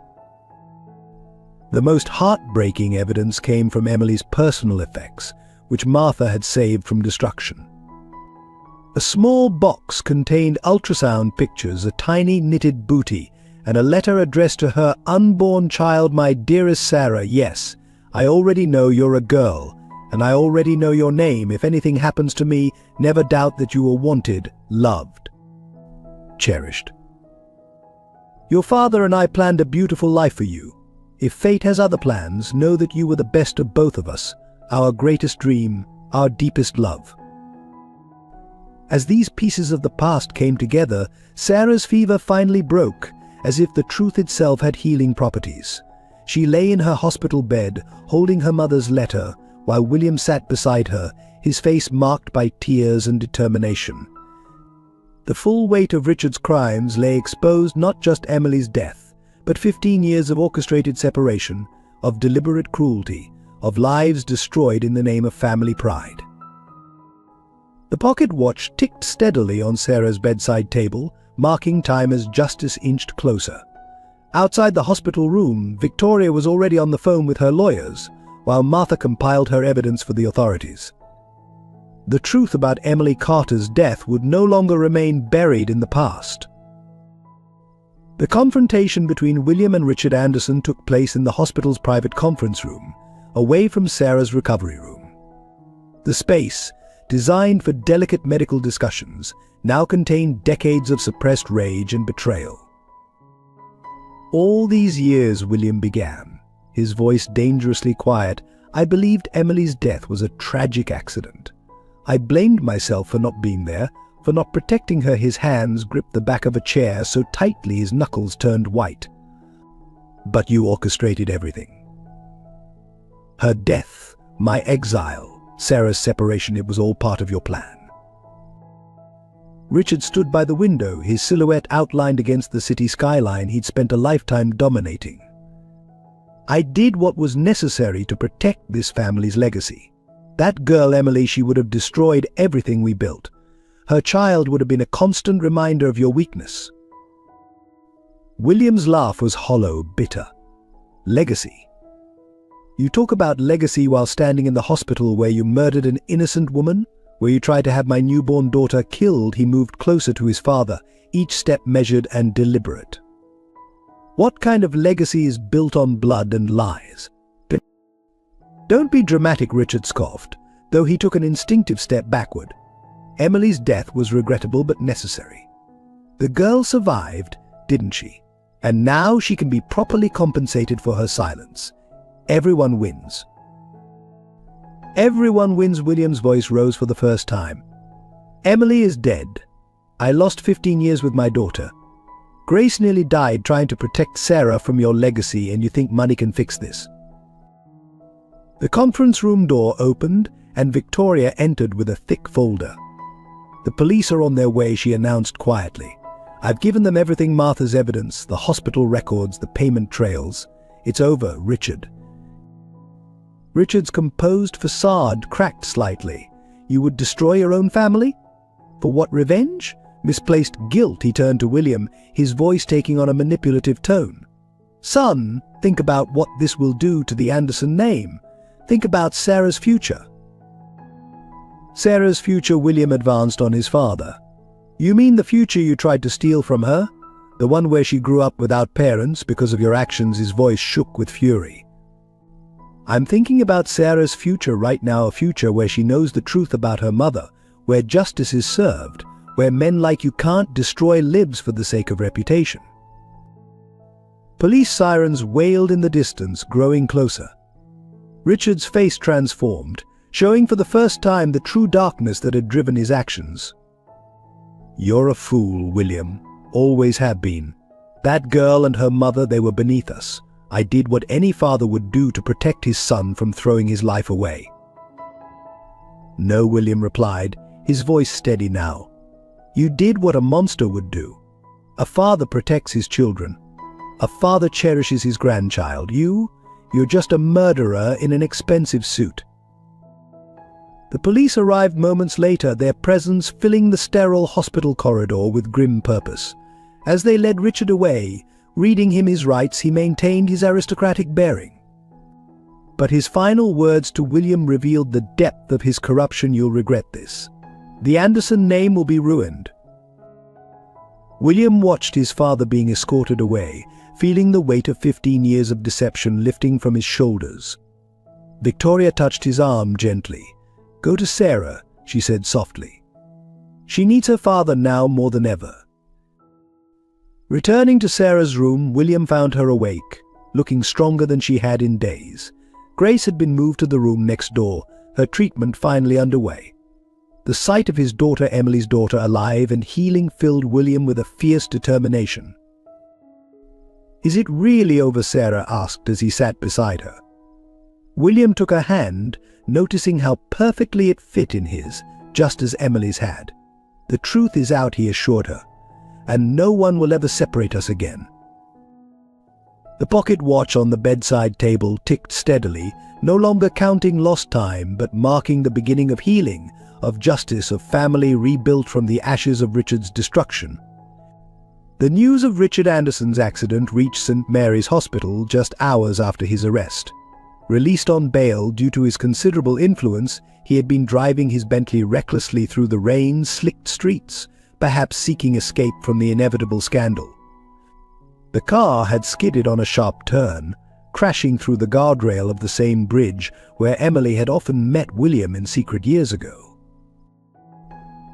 The most heartbreaking evidence came from Emily's personal effects, which Martha had saved from destruction. A small box contained ultrasound pictures, a tiny knitted booty, and a letter addressed to her unborn child. My dearest Sarah, yes, I already know you're a girl, and I already know your name. If anything happens to me, never doubt that you are wanted, loved, cherished. Your father and I planned a beautiful life for you. If fate has other plans, know that you were the best of both of us, our greatest dream, our deepest love. As these pieces of the past came together, Sarah's fever finally broke, as if the truth itself had healing properties. She lay in her hospital bed, holding her mother's letter, while William sat beside her, his face marked by tears and determination. The full weight of Richard's crimes lay exposed, not just Emily's death, but 15 years of orchestrated separation, of deliberate cruelty, of lives destroyed in the name of family pride. The pocket watch ticked steadily on Sarah's bedside table, marking time as justice inched closer. Outside the hospital room, Victoria was already on the phone with her lawyers, while Martha compiled her evidence for the authorities. The truth about Emily Carter's death would no longer remain buried in the past. The confrontation between William and Richard Anderson took place in the hospital's private conference room, away from Sarah's recovery room. The space, designed for delicate medical discussions, now contained decades of suppressed rage and betrayal. All these years, William began, his voice dangerously quiet, I believed Emily's death was a tragic accident. I blamed myself for not being there, for not protecting her. His hands gripped the back of a chair so tightly his knuckles turned white. But you orchestrated everything. Her death, my exile, Sarah's separation, it was all part of your plan. Richard stood by the window, his silhouette outlined against the city skyline he'd spent a lifetime dominating. I did what was necessary to protect this family's legacy. That girl, Emily, she would have destroyed everything we built. Her child would have been a constant reminder of your weakness. William's laugh was hollow, bitter. Legacy. You talk about legacy while standing in the hospital where you murdered an innocent woman, where you tried to have my newborn daughter killed. He moved closer to his father, each step measured and deliberate. What kind of legacy is built on blood and lies? Don't be dramatic, Richard scoffed, though he took an instinctive step backward. Emily's death was regrettable but necessary. The girl survived, didn't she? And now she can be properly compensated for her silence. Everyone wins. Everyone wins. William's voice rose for the first time. Emily is dead. I lost 15 years with my daughter. Grace nearly died trying to protect Sarah from your legacy, and you think money can fix this? The conference room door opened and Victoria entered with a thick folder. The police are on their way, she announced quietly. I've given them everything, Martha's evidence, the hospital records, the payment trails. It's over, Richard. Richard's composed facade cracked slightly. You would destroy your own family? For what, revenge? Misplaced guilt? He turned to William, his voice taking on a manipulative tone. Son, think about what this will do to the Anderson name. Think about Sarah's future. Sarah's future, William advanced on his father. You mean the future you tried to steal from her? The one where she grew up without parents because of your actions? His voice shook with fury. I'm thinking about Sarah's future right now, a future where she knows the truth about her mother, where justice is served, where men like you can't destroy lives for the sake of reputation. Police sirens wailed in the distance, growing closer. Richard's face transformed, showing for the first time the true darkness that had driven his actions. "You're a fool, William. Always have been. That girl and her mother, they were beneath us. I did what any father would do to protect his son from throwing his life away." "No," William replied, his voice steady now. "You did what a monster would do. A father protects his children. A father cherishes his grandchild. You're just a murderer in an expensive suit." The police arrived moments later, their presence filling the sterile hospital corridor with grim purpose. As they led Richard away, reading him his rights, he maintained his aristocratic bearing. But his final words to William revealed the depth of his corruption. "You'll regret this. The Anderson name will be ruined." William watched his father being escorted away, feeling the weight of 15 years of deception lifting from his shoulders. Victoria touched his arm gently. "Go to Sarah," she said softly. "She needs her father now more than ever." Returning to Sarah's room, William found her awake, looking stronger than she had in days. Grace had been moved to the room next door, her treatment finally underway. The sight of his daughter, Emily's daughter, alive and healing filled William with a fierce determination. "Is it really over?" Sarah asked as he sat beside her. William took her hand, noticing how perfectly it fit in his, just as Emily's had. "The truth is out," he assured her, "and no one will ever separate us again." The pocket watch on the bedside table ticked steadily, no longer counting lost time, but marking the beginning of healing, of justice, of family rebuilt from the ashes of Richard's destruction. The news of Richard Anderson's accident reached St. Mary's Hospital just hours after his arrest. Released on bail due to his considerable influence, he had been driving his Bentley recklessly through the rain-slicked streets, perhaps seeking escape from the inevitable scandal. The car had skidded on a sharp turn, crashing through the guardrail of the same bridge where Emily had often met William in secret years ago.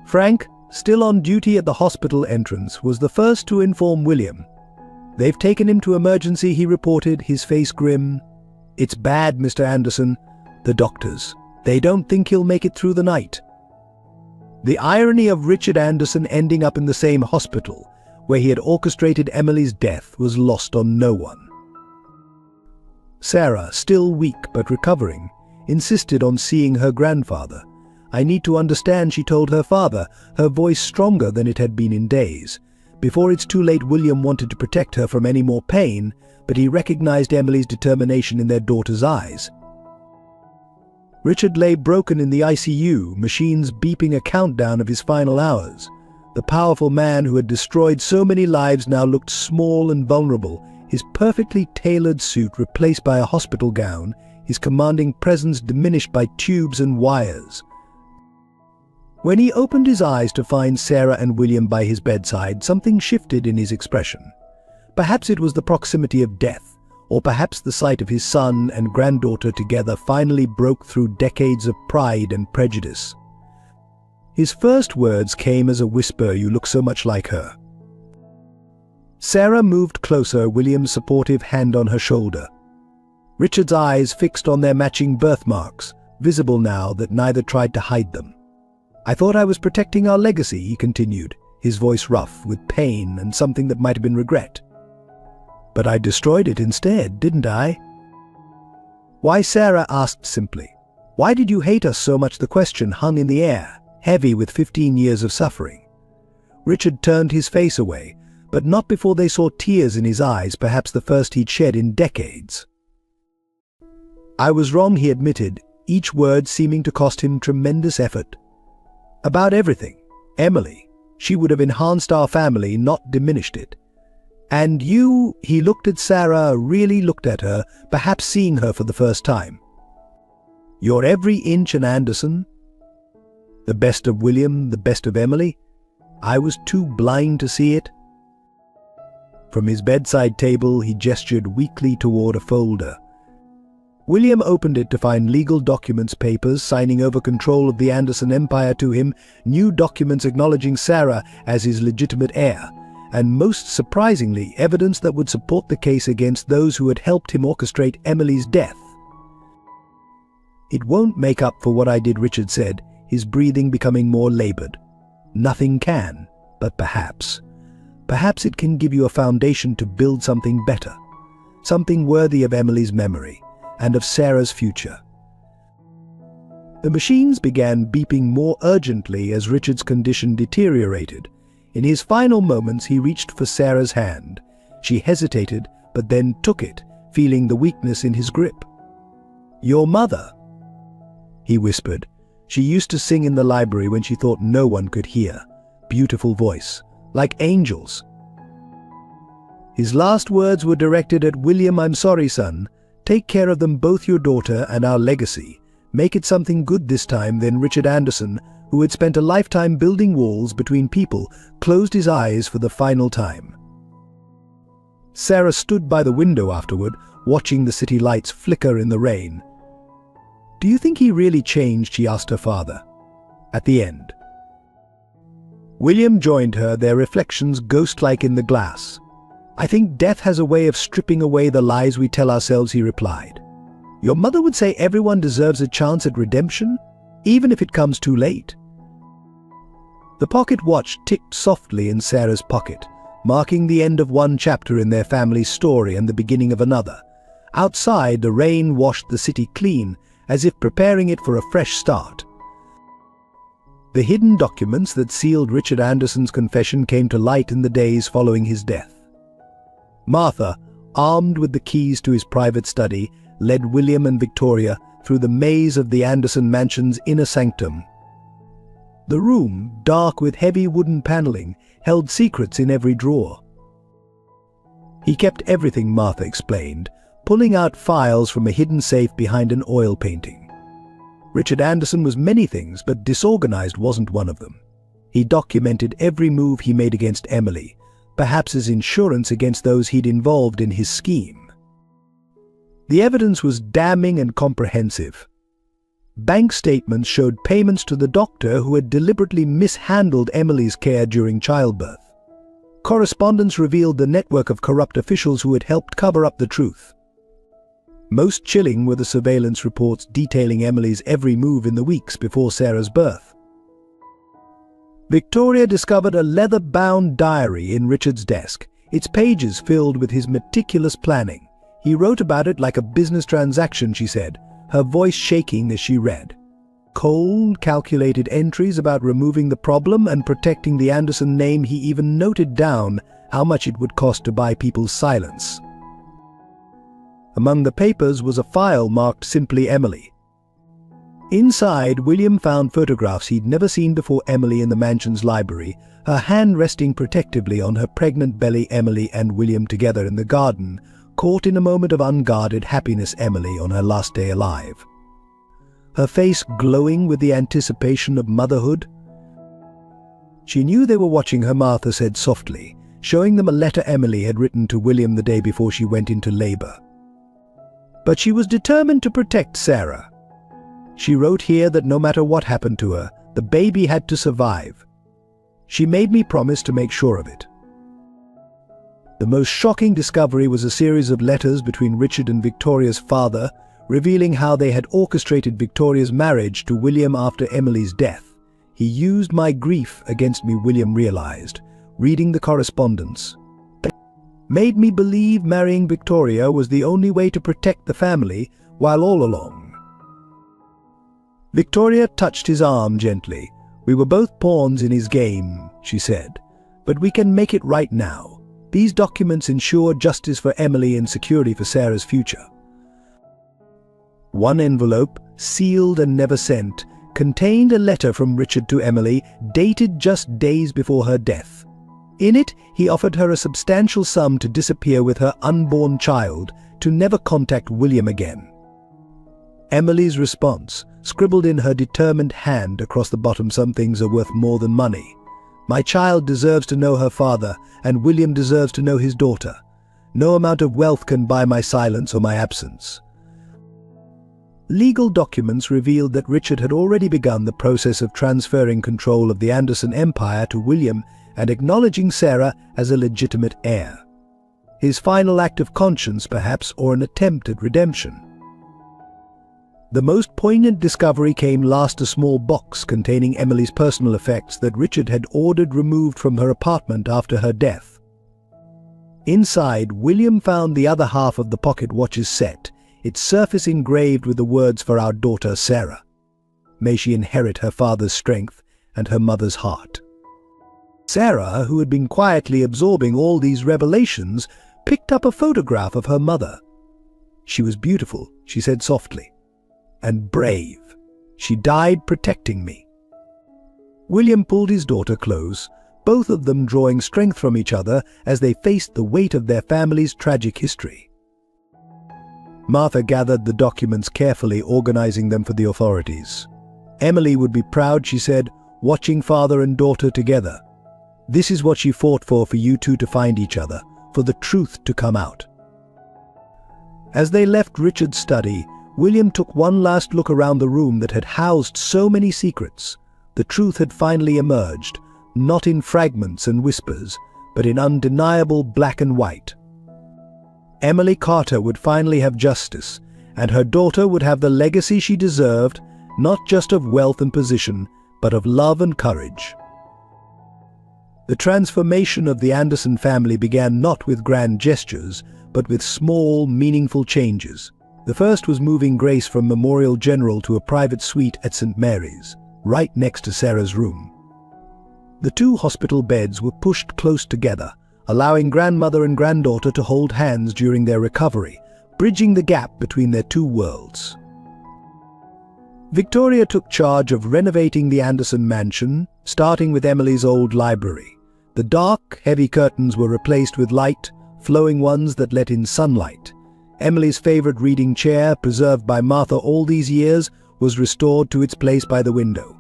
Frank, still on duty at the hospital entrance, was the first to inform William. "They've taken him to emergency," he reported, his face grim. "It's bad, Mr. Anderson. The doctors. They don't think he'll make it through the night." The irony of Richard Anderson ending up in the same hospital where he had orchestrated Emily's death was lost on no one. Sarah, still weak but recovering, insisted on seeing her grandfather. "I need to understand," she told her father, her voice stronger than it had been in days. Before it's too late, William wanted to protect her from any more pain, but he recognized Emily's determination in their daughter's eyes. Richard lay broken in the ICU, machines beeping a countdown of his final hours. The powerful man who had destroyed so many lives now looked small and vulnerable, his perfectly tailored suit replaced by a hospital gown, his commanding presence diminished by tubes and wires. When he opened his eyes to find Sarah and William by his bedside, something shifted in his expression. Perhaps it was the proximity of death, or perhaps the sight of his son and granddaughter together finally broke through decades of pride and prejudice. His first words came as a whisper, "You look so much like her." Sarah moved closer, William's supportive hand on her shoulder. Richard's eyes fixed on their matching birthmarks, visible now that neither tried to hide them. "I thought I was protecting our legacy," he continued, his voice rough with pain and something that might have been regret. "But I destroyed it instead, didn't I?" "Why?" Sarah asked simply. "Why did you hate us so much?" The question hung in the air, heavy with 15 years of suffering. Richard turned his face away, but not before they saw tears in his eyes, perhaps the first he'd shed in decades. "I was wrong," he admitted, each word seeming to cost him tremendous effort. "About everything. Emily. She would have enhanced our family, not diminished it. And you," he looked at Sarah, really looked at her, perhaps seeing her for the first time. "You're every inch an Anderson. The best of William, the best of Emily. I was too blind to see it." From his bedside table, he gestured weakly toward a folder. William opened it to find legal documents, papers signing over control of the Anderson empire to him, new documents acknowledging Sarah as his legitimate heir, and most surprisingly, evidence that would support the case against those who had helped him orchestrate Emily's death. "It won't make up for what I did," Richard said, his breathing becoming more labored. "Nothing can, but perhaps it can give you a foundation to build something better, something worthy of Emily's memory and of Sarah's future." The machines began beeping more urgently as Richard's condition deteriorated. In his final moments, he reached for Sarah's hand. She hesitated, but then took it, feeling the weakness in his grip. "Your mother," he whispered. "She used to sing in the library when she thought no one could hear. Beautiful voice, like angels." His last words were directed at William. "I'm sorry, son. Take care of them both, your daughter and our legacy. Make it something good this time." Then Richard Anderson, who had spent a lifetime building walls between people, closed his eyes for the final time. Sarah stood by the window afterward, watching the city lights flicker in the rain. "Do you think he really changed?" she asked her father. At the end, William joined her, their reflections ghost-like in the glass. "I think death has a way of stripping away the lies we tell ourselves," he replied. "Your mother would say everyone deserves a chance at redemption, even if it comes too late." The pocket watch ticked softly in Sarah's pocket, marking the end of one chapter in their family's story and the beginning of another. Outside, the rain washed the city clean, as if preparing it for a fresh start. The hidden documents that sealed Richard Anderson's confession came to light in the days following his death. Martha, armed with the keys to his private study, led William and Victoria through the maze of the Anderson mansion's inner sanctum. The room, dark with heavy wooden paneling, held secrets in every drawer. "He kept everything," Martha explained, pulling out files from a hidden safe behind an oil painting. Richard Anderson was many things, but disorganized wasn't one of them. He documented every move he made against Emily, perhaps as insurance against those he'd involved in his scheme. The evidence was damning and comprehensive. Bank statements showed payments to the doctor who had deliberately mishandled Emily's care during childbirth. Correspondence revealed the network of corrupt officials who had helped cover up the truth. Most chilling were the surveillance reports detailing Emily's every move in the weeks before Sarah's birth. Victoria discovered a leather-bound diary in Richard's desk, its pages filled with his meticulous planning. "He wrote about it like a business transaction," she said, her voice shaking as she read. Cold, calculated entries about removing the problem and protecting the Anderson name. He even noted down how much it would cost to buy people's silence. Among the papers was a file marked simply Emily. Inside, William found photographs he'd never seen before. Emily in the mansion's library, her hand resting protectively on her pregnant belly. Emily and William together in the garden, caught in a moment of unguarded happiness. Emily on her last day alive, her face glowing with the anticipation of motherhood. She knew they were watching her, Martha said softly, showing them a letter Emily had written to William the day before she went into labor. But she was determined to protect Sarah. She wrote here that no matter what happened to her, the baby had to survive. She made me promise to make sure of it. The most shocking discovery was a series of letters between Richard and Victoria's father, revealing how they had orchestrated Victoria's marriage to William after Emily's death. "He used my grief against me," William realized, reading the correspondence. "Made me believe marrying Victoria was the only way to protect the family, while all along." Victoria touched his arm gently. "We were both pawns in his game," she said, "but we can make it right now. These documents ensure justice for Emily and security for Sarah's future." One envelope, sealed and never sent, contained a letter from Richard to Emily, dated just days before her death. In it, he offered her a substantial sum to disappear with her unborn child, to never contact William again. Emily's response, scribbled in her determined hand across the bottom: "Some things are worth more than money. My child deserves to know her father, and William deserves to know his daughter. No amount of wealth can buy my silence or my absence." Legal documents revealed that Richard had already begun the process of transferring control of the Anderson empire to William and acknowledging Sarah as a legitimate heir. His final act of conscience, perhaps, or an attempt at redemption. The most poignant discovery came last: a small box containing Emily's personal effects that Richard had ordered removed from her apartment after her death. Inside, William found the other half of the pocket watch's set, its surface engraved with the words, "For our daughter Sarah. May she inherit her father's strength and her mother's heart." Sarah, who had been quietly absorbing all these revelations, picked up a photograph of her mother. "She was beautiful," she said softly, "and brave. She died protecting me." William pulled his daughter close, both of them drawing strength from each other as they faced the weight of their family's tragic history. Martha gathered the documents carefully, organizing them for the authorities. "Emily would be proud," she said, "watching father and daughter together. This is what she fought for you two to find each other, for the truth to come out." As they left Richard's study, William took one last look around the room that had housed so many secrets. The truth had finally emerged, not in fragments and whispers, but in undeniable black and white. Emily Carter would finally have justice, and her daughter would have the legacy she deserved, not just of wealth and position, but of love and courage. The transformation of the Anderson family began not with grand gestures, but with small, meaningful changes. The first was moving Grace from Memorial General to a private suite at St. Mary's, right next to Sarah's room. The two hospital beds were pushed close together, allowing grandmother and granddaughter to hold hands during their recovery, bridging the gap between their two worlds. Victoria took charge of renovating the Anderson mansion, starting with Emily's old library. The dark, heavy curtains were replaced with light, flowing ones that let in sunlight. Emily's favorite reading chair, preserved by Martha all these years, was restored to its place by the window.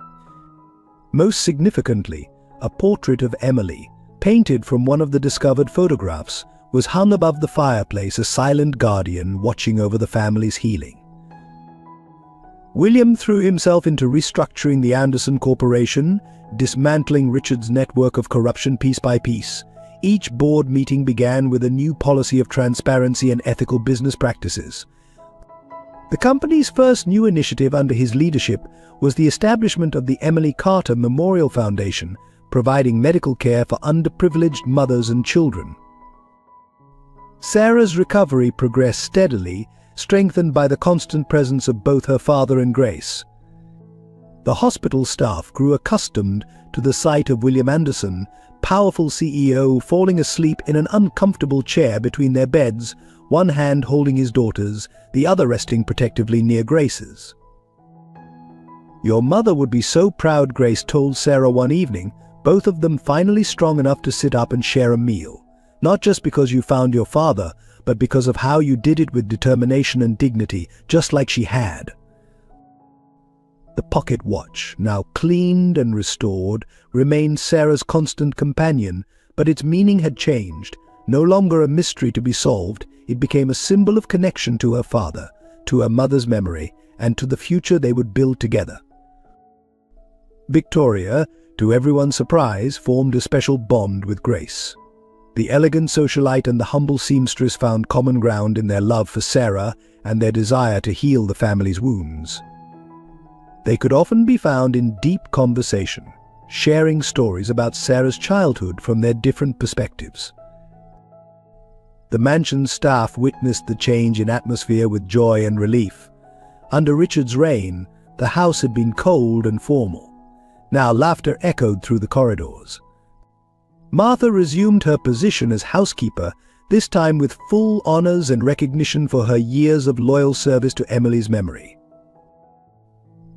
Most significantly, a portrait of Emily, painted from one of the discovered photographs, was hung above the fireplace, a silent guardian watching over the family's healing. William threw himself into restructuring the Anderson Corporation, dismantling Richard's network of corruption piece by piece. Each board meeting began with a new policy of transparency and ethical business practices. The company's first new initiative under his leadership was the establishment of the Emily Carter Memorial Foundation, providing medical care for underprivileged mothers and children. Sarah's recovery progressed steadily, strengthened by the constant presence of both her father and Grace. The hospital staff grew accustomed to the sight of William Anderson, powerful CEO, falling asleep in an uncomfortable chair between their beds, one hand holding his daughter's, the other resting protectively near Grace's. "Your mother would be so proud," Grace told Sarah one evening, both of them finally strong enough to sit up and share a meal. "Not just because you found your father, but because of how you did it with determination and dignity, just like she had." The pocket watch, now cleaned and restored, remained Sarah's constant companion, but its meaning had changed. No longer a mystery to be solved, it became a symbol of connection to her father, to her mother's memory, and to the future they would build together. Victoria, to everyone's surprise, formed a special bond with Grace. The elegant socialite and the humble seamstress found common ground in their love for Sarah and their desire to heal the family's wounds. They could often be found in deep conversation, sharing stories about Sarah's childhood from their different perspectives. The mansion's staff witnessed the change in atmosphere with joy and relief. Under Richard's reign, the house had been cold and formal. Now laughter echoed through the corridors. Martha resumed her position as housekeeper, this time with full honors and recognition for her years of loyal service to Emily's memory.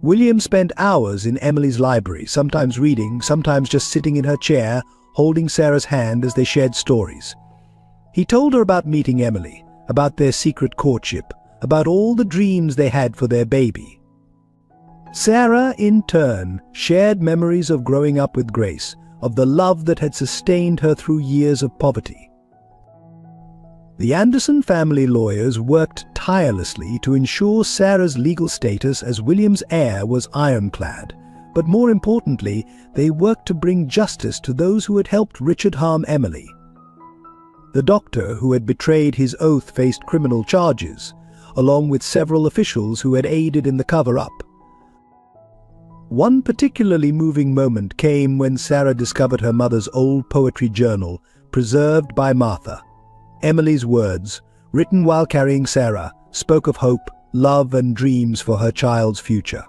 William spent hours in Emily's library, sometimes reading, sometimes just sitting in her chair, holding Sarah's hand as they shared stories. He told her about meeting Emily, about their secret courtship, about all the dreams they had for their baby. Sarah, in turn, shared memories of growing up with Grace, of the love that had sustained her through years of poverty. The Anderson family lawyers worked tirelessly to ensure Sarah's legal status as William's heir was ironclad, but more importantly, they worked to bring justice to those who had helped Richard harm Emily. The doctor who had betrayed his oath faced criminal charges, along with several officials who had aided in the cover-up. One particularly moving moment came when Sarah discovered her mother's old poetry journal, preserved by Martha. Emily's words, written while carrying Sarah, spoke of hope, love, and dreams for her child's future.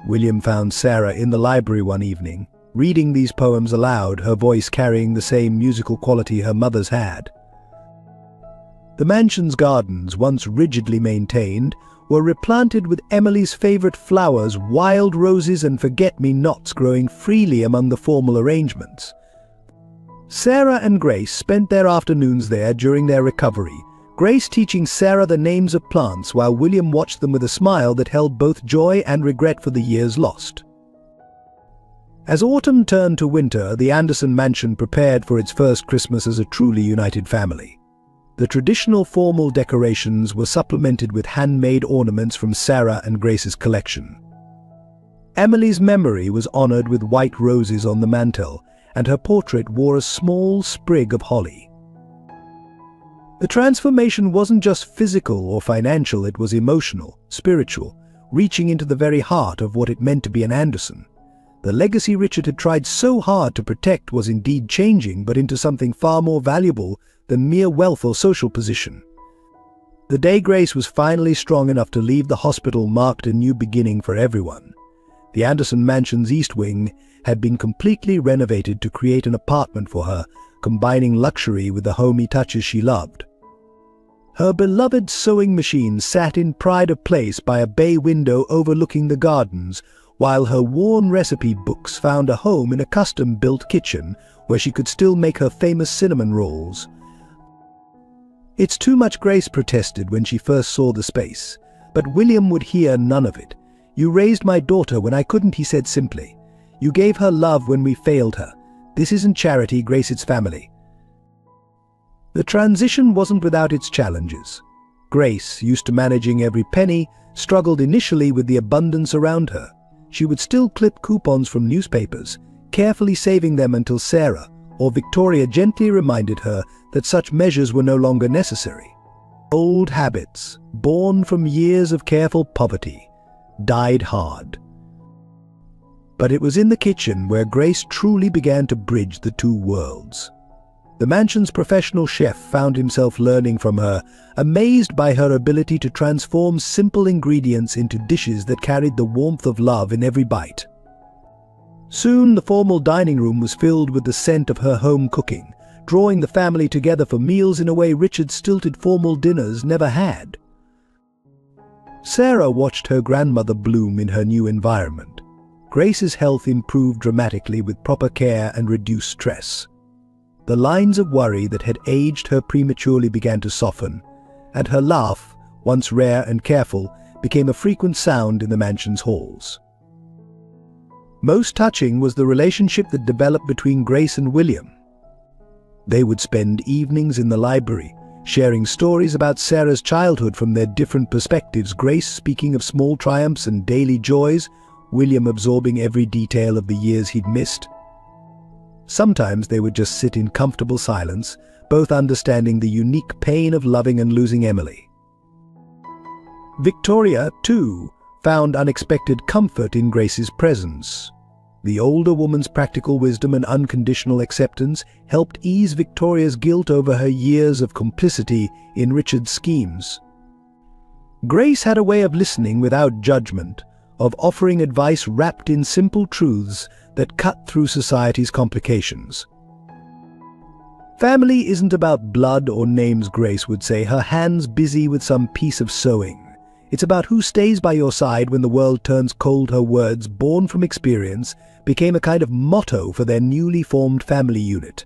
William found Sarah in the library one evening, reading these poems aloud, her voice carrying the same musical quality her mother's had. The mansion's gardens, once rigidly maintained, were replanted with Emily's favorite flowers, wild roses and forget-me-nots growing freely among the formal arrangements. Sarah and Grace spent their afternoons there during their recovery, Grace teaching Sarah the names of plants while William watched them with a smile that held both joy and regret for the years lost. As autumn turned to winter, the Anderson mansion prepared for its first Christmas as a truly united family. The traditional formal decorations were supplemented with handmade ornaments from Sarah and Grace's collection. Emily's memory was honored with white roses on the mantel, and her portrait wore a small sprig of holly. The transformation wasn't just physical or financial, it was emotional, spiritual, reaching into the very heart of what it meant to be an Anderson. The legacy Richard had tried so hard to protect was indeed changing, but into something far more valuable than mere wealth or social position. The day Grace was finally strong enough to leave the hospital marked a new beginning for everyone. The Anderson mansion's east wing had been completely renovated to create an apartment for her, combining luxury with the homey touches she loved. Her beloved sewing machine sat in pride of place by a bay window overlooking the gardens, while her worn recipe books found a home in a custom-built kitchen where she could still make her famous cinnamon rolls. "It's too much," Grace protested when she first saw the space, but William would hear none of it. "You raised my daughter when I couldn't," he said simply. "You gave her love when we failed her. This isn't charity, Grace, it's family." The transition wasn't without its challenges. Grace, used to managing every penny, struggled initially with the abundance around her. She would still clip coupons from newspapers, carefully saving them until Sarah or Victoria gently reminded her that such measures were no longer necessary. Old habits, born from years of careful poverty, died hard. But it was in the kitchen where Grace truly began to bridge the two worlds. The mansion's professional chef found himself learning from her, amazed by her ability to transform simple ingredients into dishes that carried the warmth of love in every bite. Soon the formal dining room was filled with the scent of her home cooking, drawing the family together for meals in a way Richard's stilted formal dinners never had. Sarah watched her grandmother bloom in her new environment. Grace's health improved dramatically with proper care and reduced stress. The lines of worry that had aged her prematurely began to soften, and her laugh, once rare and careful, became a frequent sound in the mansion's halls. Most touching was the relationship that developed between Grace and William. They would spend evenings in the library, sharing stories about Sarah's childhood from their different perspectives, Grace speaking of small triumphs and daily joys, William absorbing every detail of the years he'd missed. Sometimes they would just sit in comfortable silence, both understanding the unique pain of loving and losing Emily. Victoria, too, found unexpected comfort in Grace's presence. The older woman's practical wisdom and unconditional acceptance helped ease Victoria's guilt over her years of complicity in Richard's schemes. Grace had a way of listening without judgment, of offering advice wrapped in simple truths that cut through society's complications. Family isn't about blood or names, Grace would say, her hands busy with some piece of sewing. It's about who stays by your side when the world turns cold. Her words, born from experience, became a kind of motto for their newly formed family unit.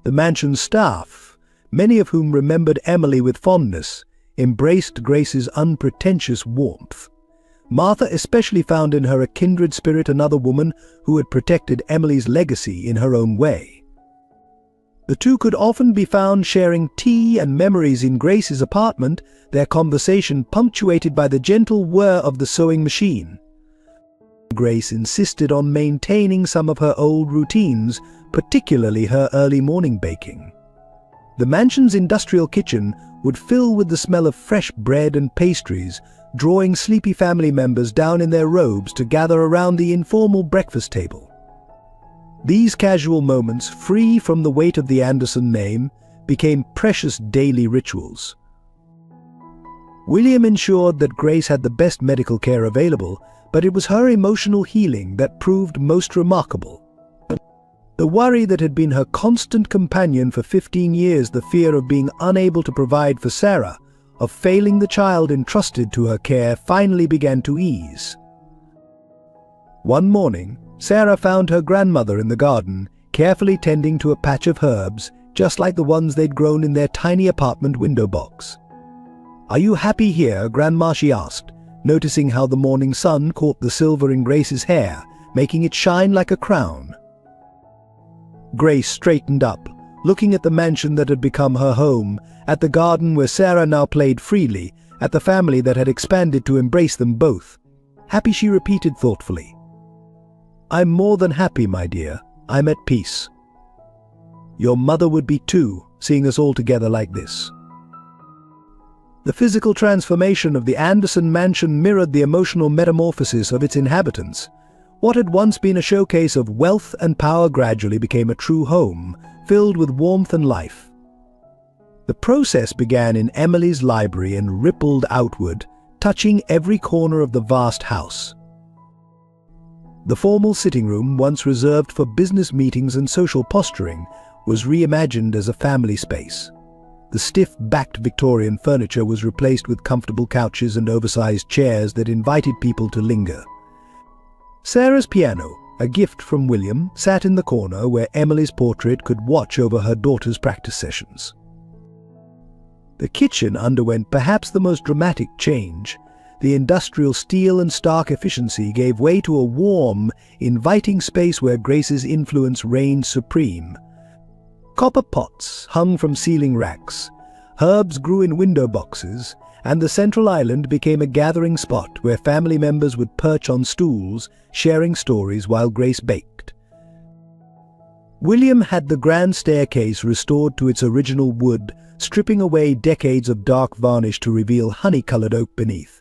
The mansion's staff, many of whom remembered Emily with fondness, embraced Grace's unpretentious warmth. Martha especially found in her a kindred spirit, another woman who had protected Emily's legacy in her own way. The two could often be found sharing tea and memories in Grace's apartment, their conversation punctuated by the gentle whir of the sewing machine. Grace insisted on maintaining some of her old routines, particularly her early morning baking. The mansion's industrial kitchen would fill with the smell of fresh bread and pastries, drawing sleepy family members down in their robes to gather around the informal breakfast table. These casual moments, free from the weight of the Anderson name, became precious daily rituals. William ensured that Grace had the best medical care available, but it was her emotional healing that proved most remarkable. The worry that had been her constant companion for 15 years, the fear of being unable to provide for Sarah, of failing the child entrusted to her care, finally began to ease. One morning, Sarah found her grandmother in the garden, carefully tending to a patch of herbs, just like the ones they'd grown in their tiny apartment window box. "Are you happy here, Grandma?" she asked, noticing how the morning sun caught the silver in Grace's hair, making it shine like a crown. Grace straightened up, looking at the mansion that had become her home, at the garden where Sarah now played freely, at the family that had expanded to embrace them both. "Happy?" she repeated thoughtfully. "I'm more than happy, my dear. I'm at peace. Your mother would be too, seeing us all together like this." The physical transformation of the Anderson mansion mirrored the emotional metamorphosis of its inhabitants. What had once been a showcase of wealth and power gradually became a true home, filled with warmth and life. The process began in Emily's library and rippled outward, touching every corner of the vast house. The formal sitting room, once reserved for business meetings and social posturing, was reimagined as a family space. The stiff-backed Victorian furniture was replaced with comfortable couches and oversized chairs that invited people to linger. Sarah's piano, a gift from William, sat in the corner where Emily's portrait could watch over her daughter's practice sessions. The kitchen underwent perhaps the most dramatic change. The industrial steel and stark efficiency gave way to a warm, inviting space where Grace's influence reigned supreme. Copper pots hung from ceiling racks, herbs grew in window boxes, and the central island became a gathering spot where family members would perch on stools, sharing stories while Grace baked. William had the grand staircase restored to its original wood, stripping away decades of dark varnish to reveal honey-colored oak beneath.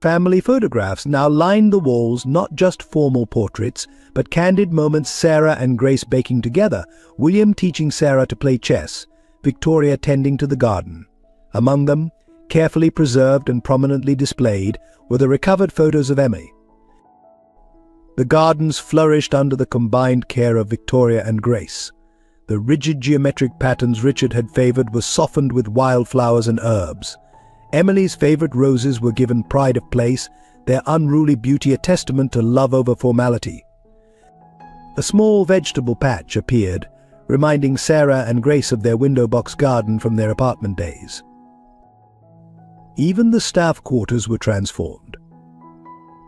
Family photographs now lined the walls, not just formal portraits, but candid moments: Sarah and Grace baking together, William teaching Sarah to play chess, Victoria tending to the garden. Among them, carefully preserved and prominently displayed, were the recovered photos of Emily. The gardens flourished under the combined care of Victoria and Grace. The rigid geometric patterns Richard had favored were softened with wildflowers and herbs. Emily's favorite roses were given pride of place, their unruly beauty a testament to love over formality. A small vegetable patch appeared, reminding Sarah and Grace of their window box garden from their apartment days. Even the staff quarters were transformed.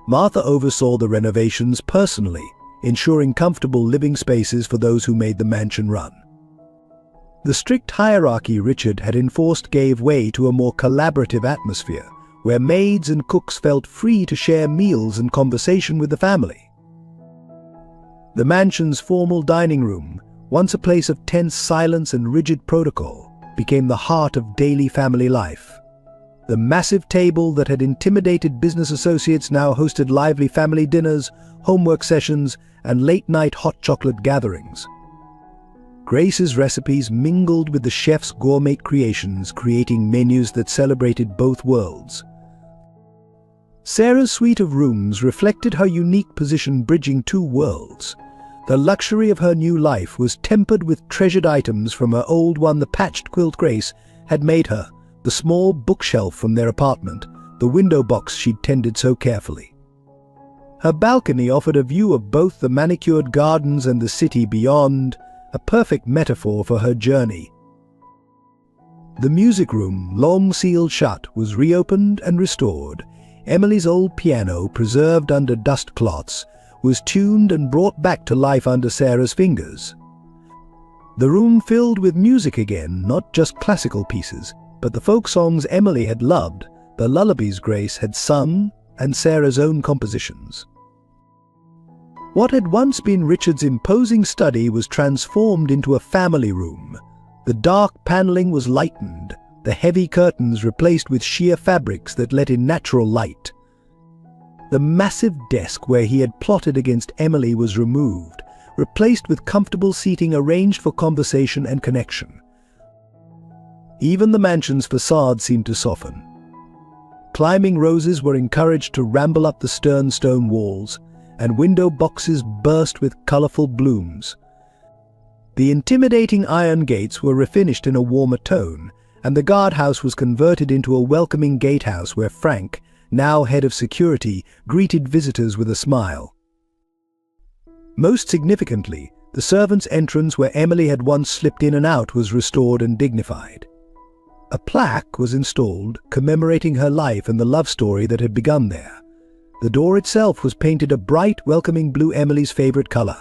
Martha oversaw the renovations personally, ensuring comfortable living spaces for those who made the mansion run. The strict hierarchy Richard had enforced gave way to a more collaborative atmosphere, where maids and cooks felt free to share meals and conversation with the family. The mansion's formal dining room, once a place of tense silence and rigid protocol, became the heart of daily family life. The massive table that had intimidated business associates now hosted lively family dinners, homework sessions, and late-night hot chocolate gatherings. Grace's recipes mingled with the chef's gourmet creations, creating menus that celebrated both worlds. Sarah's suite of rooms reflected her unique position bridging two worlds. The luxury of her new life was tempered with treasured items from her old one. The patched quilt Grace had made her, the small bookshelf from their apartment, the window box she'd tended so carefully. Her balcony offered a view of both the manicured gardens and the city beyond, a perfect metaphor for her journey. The music room, long sealed shut, was reopened and restored. Emily's old piano, preserved under dust cloths, was tuned and brought back to life under Sarah's fingers. The room filled with music again, not just classical pieces, but the folk songs Emily had loved, the lullabies Grace had sung, and Sarah's own compositions. What had once been Richard's imposing study was transformed into a family room. The dark paneling was lightened, the heavy curtains replaced with sheer fabrics that let in natural light. The massive desk where he had plotted against Emily was removed, replaced with comfortable seating arranged for conversation and connection. Even the mansion's facade seemed to soften. Climbing roses were encouraged to ramble up the stern stone walls, and window boxes burst with colorful blooms. The intimidating iron gates were refinished in a warmer tone, and the guardhouse was converted into a welcoming gatehouse where Frank, now head of security, greeted visitors with a smile. Most significantly, the servants' entrance where Emily had once slipped in and out was restored and dignified. A plaque was installed commemorating her life and the love story that had begun there. The door itself was painted a bright, welcoming blue, Emily's favorite color.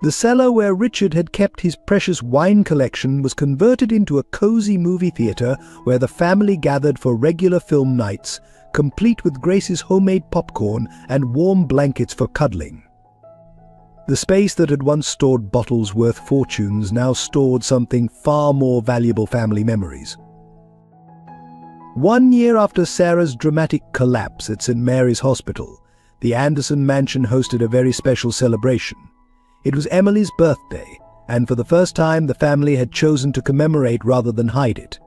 The cellar where Richard had kept his precious wine collection was converted into a cozy movie theater where the family gathered for regular film nights, complete with Grace's homemade popcorn and warm blankets for cuddling. The space that had once stored bottles worth fortunes now stored something far more valuable: family memories. 1 year after Sarah's dramatic collapse at St. Mary's Hospital, the Anderson mansion hosted a very special celebration. It was Emily's birthday, and for the first time the family had chosen to commemorate rather than hide it.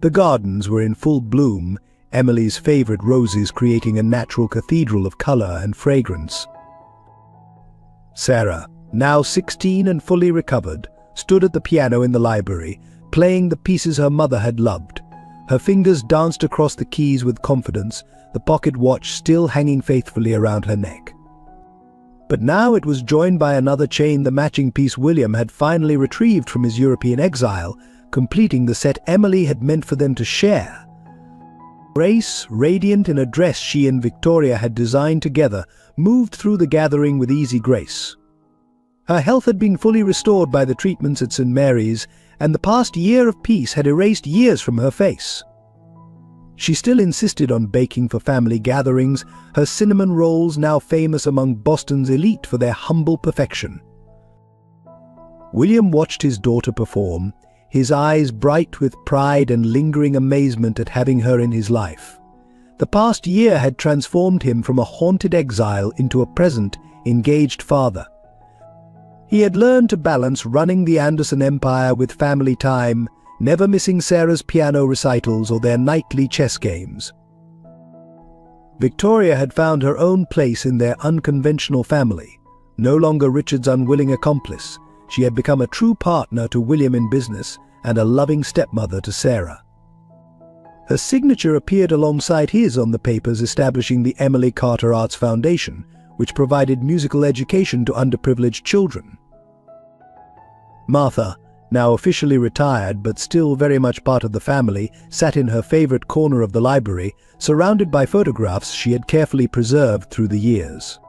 The gardens were in full bloom, Emily's favorite roses creating a natural cathedral of color and fragrance. Sarah, now 16 and fully recovered, stood at the piano in the library, playing the pieces her mother had loved. Her fingers danced across the keys with confidence, the pocket watch still hanging faithfully around her neck. But now it was joined by another chain, the matching piece William had finally retrieved from his European exile, completing the set Emily had meant for them to share. Grace, radiant in a dress she and Victoria had designed together, moved through the gathering with easy grace. Her health had been fully restored by the treatments at St. Mary's, and the past year of peace had erased years from her face. She still insisted on baking for family gatherings, her cinnamon rolls now famous among Boston's elite for their humble perfection. William watched his daughter perform, his eyes bright with pride and lingering amazement at having her in his life. The past year had transformed him from a haunted exile into a present, engaged father. He had learned to balance running the Anderson empire with family time, never missing Sarah's piano recitals or their nightly chess games. Victoria had found her own place in their unconventional family. No longer Richard's unwilling accomplice, she had become a true partner to William in business and a loving stepmother to Sarah. Her signature appeared alongside his on the papers establishing the Emily Carter Arts Foundation, which provided musical education to underprivileged children. Martha, now officially retired but still very much part of the family, sat in her favorite corner of the library, surrounded by photographs she had carefully preserved through the years.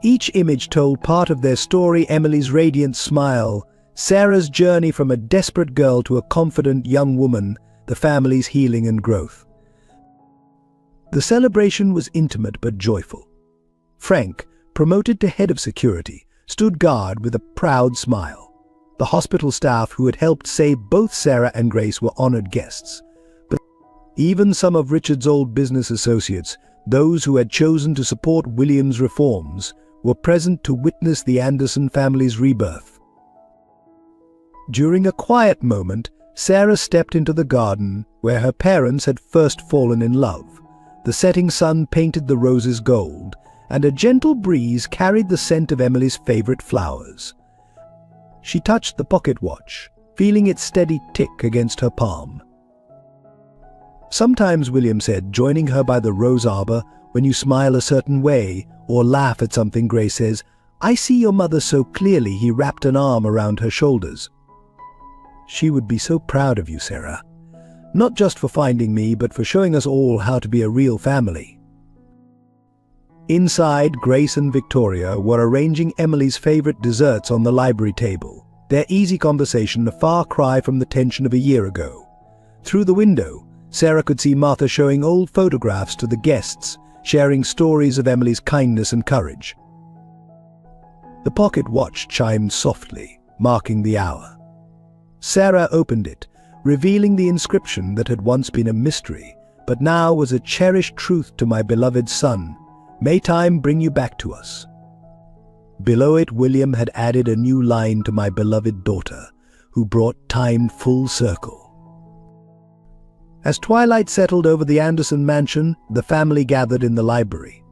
Each image told part of their story: Emily's radiant smile, Sarah's journey from a desperate girl to a confident young woman, the family's healing and growth. The celebration was intimate but joyful. Frank, promoted to head of security, stood guard with a proud smile. The hospital staff who had helped save both Sarah and Grace were honored guests. But even some of Richard's old business associates, those who had chosen to support William's reforms, were present to witness the Anderson family's rebirth. During a quiet moment, Sarah stepped into the garden where her parents had first fallen in love. The setting sun painted the roses gold, and a gentle breeze carried the scent of Emily's favorite flowers. She touched the pocket watch, feeling its steady tick against her palm. Sometimes, William said, joining her by the rose arbor, when you smile a certain way or laugh at something, Grace says, "I see your mother so clearly." He wrapped an arm around her shoulders. "She would be so proud of you, Sarah. Not just for finding me, but for showing us all how to be a real family." Inside, Grace and Victoria were arranging Emily's favorite desserts on the library table, their easy conversation a far cry from the tension of a year ago. Through the window, Sarah could see Martha showing old photographs to the guests, sharing stories of Emily's kindness and courage. The pocket watch chimed softly, marking the hour. Sarah opened it, revealing the inscription that had once been a mystery, but now was a cherished truth to my beloved son. May time bring you back to us. Below it, William had added a new line to my beloved daughter, who brought time full circle. As twilight settled over the Anderson mansion, the family gathered in the library.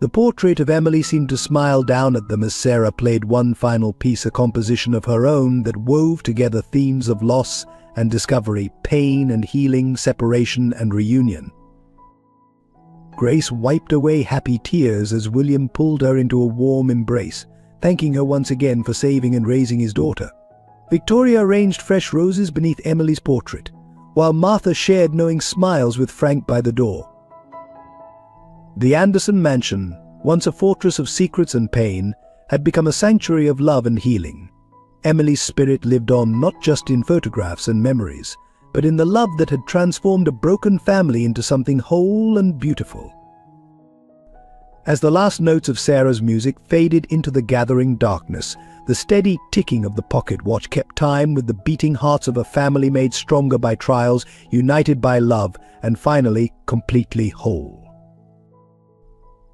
The portrait of Emily seemed to smile down at them as Sarah played one final piece, a composition of her own that wove together themes of loss and discovery, pain and healing, separation and reunion. Grace wiped away happy tears as William pulled her into a warm embrace, thanking her once again for saving and raising his daughter. Victoria arranged fresh roses beneath Emily's portrait, while Martha shared knowing smiles with Frank by the door. The Anderson mansion, once a fortress of secrets and pain, had become a sanctuary of love and healing. Emily's spirit lived on not just in photographs and memories, but in the love that had transformed a broken family into something whole and beautiful. As the last notes of Sarah's music faded into the gathering darkness, the steady ticking of the pocket watch kept time with the beating hearts of a family made stronger by trials, united by love, and finally completely whole.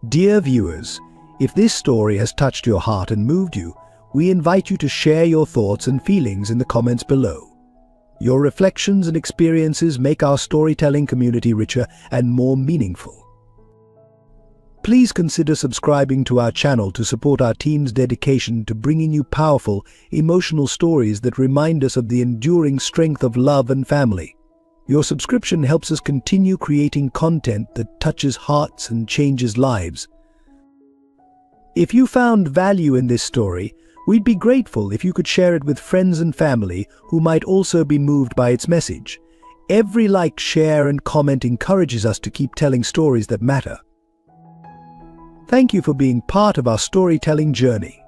Dear viewers, if this story has touched your heart and moved you, we invite you to share your thoughts and feelings in the comments below. Your reflections and experiences make our storytelling community richer and more meaningful. Please consider subscribing to our channel to support our team's dedication to bringing you powerful, emotional stories that remind us of the enduring strength of love and family. Your subscription helps us continue creating content that touches hearts and changes lives. If you found value in this story, we'd be grateful if you could share it with friends and family who might also be moved by its message. Every like, share, and comment encourages us to keep telling stories that matter. Thank you for being part of our storytelling journey.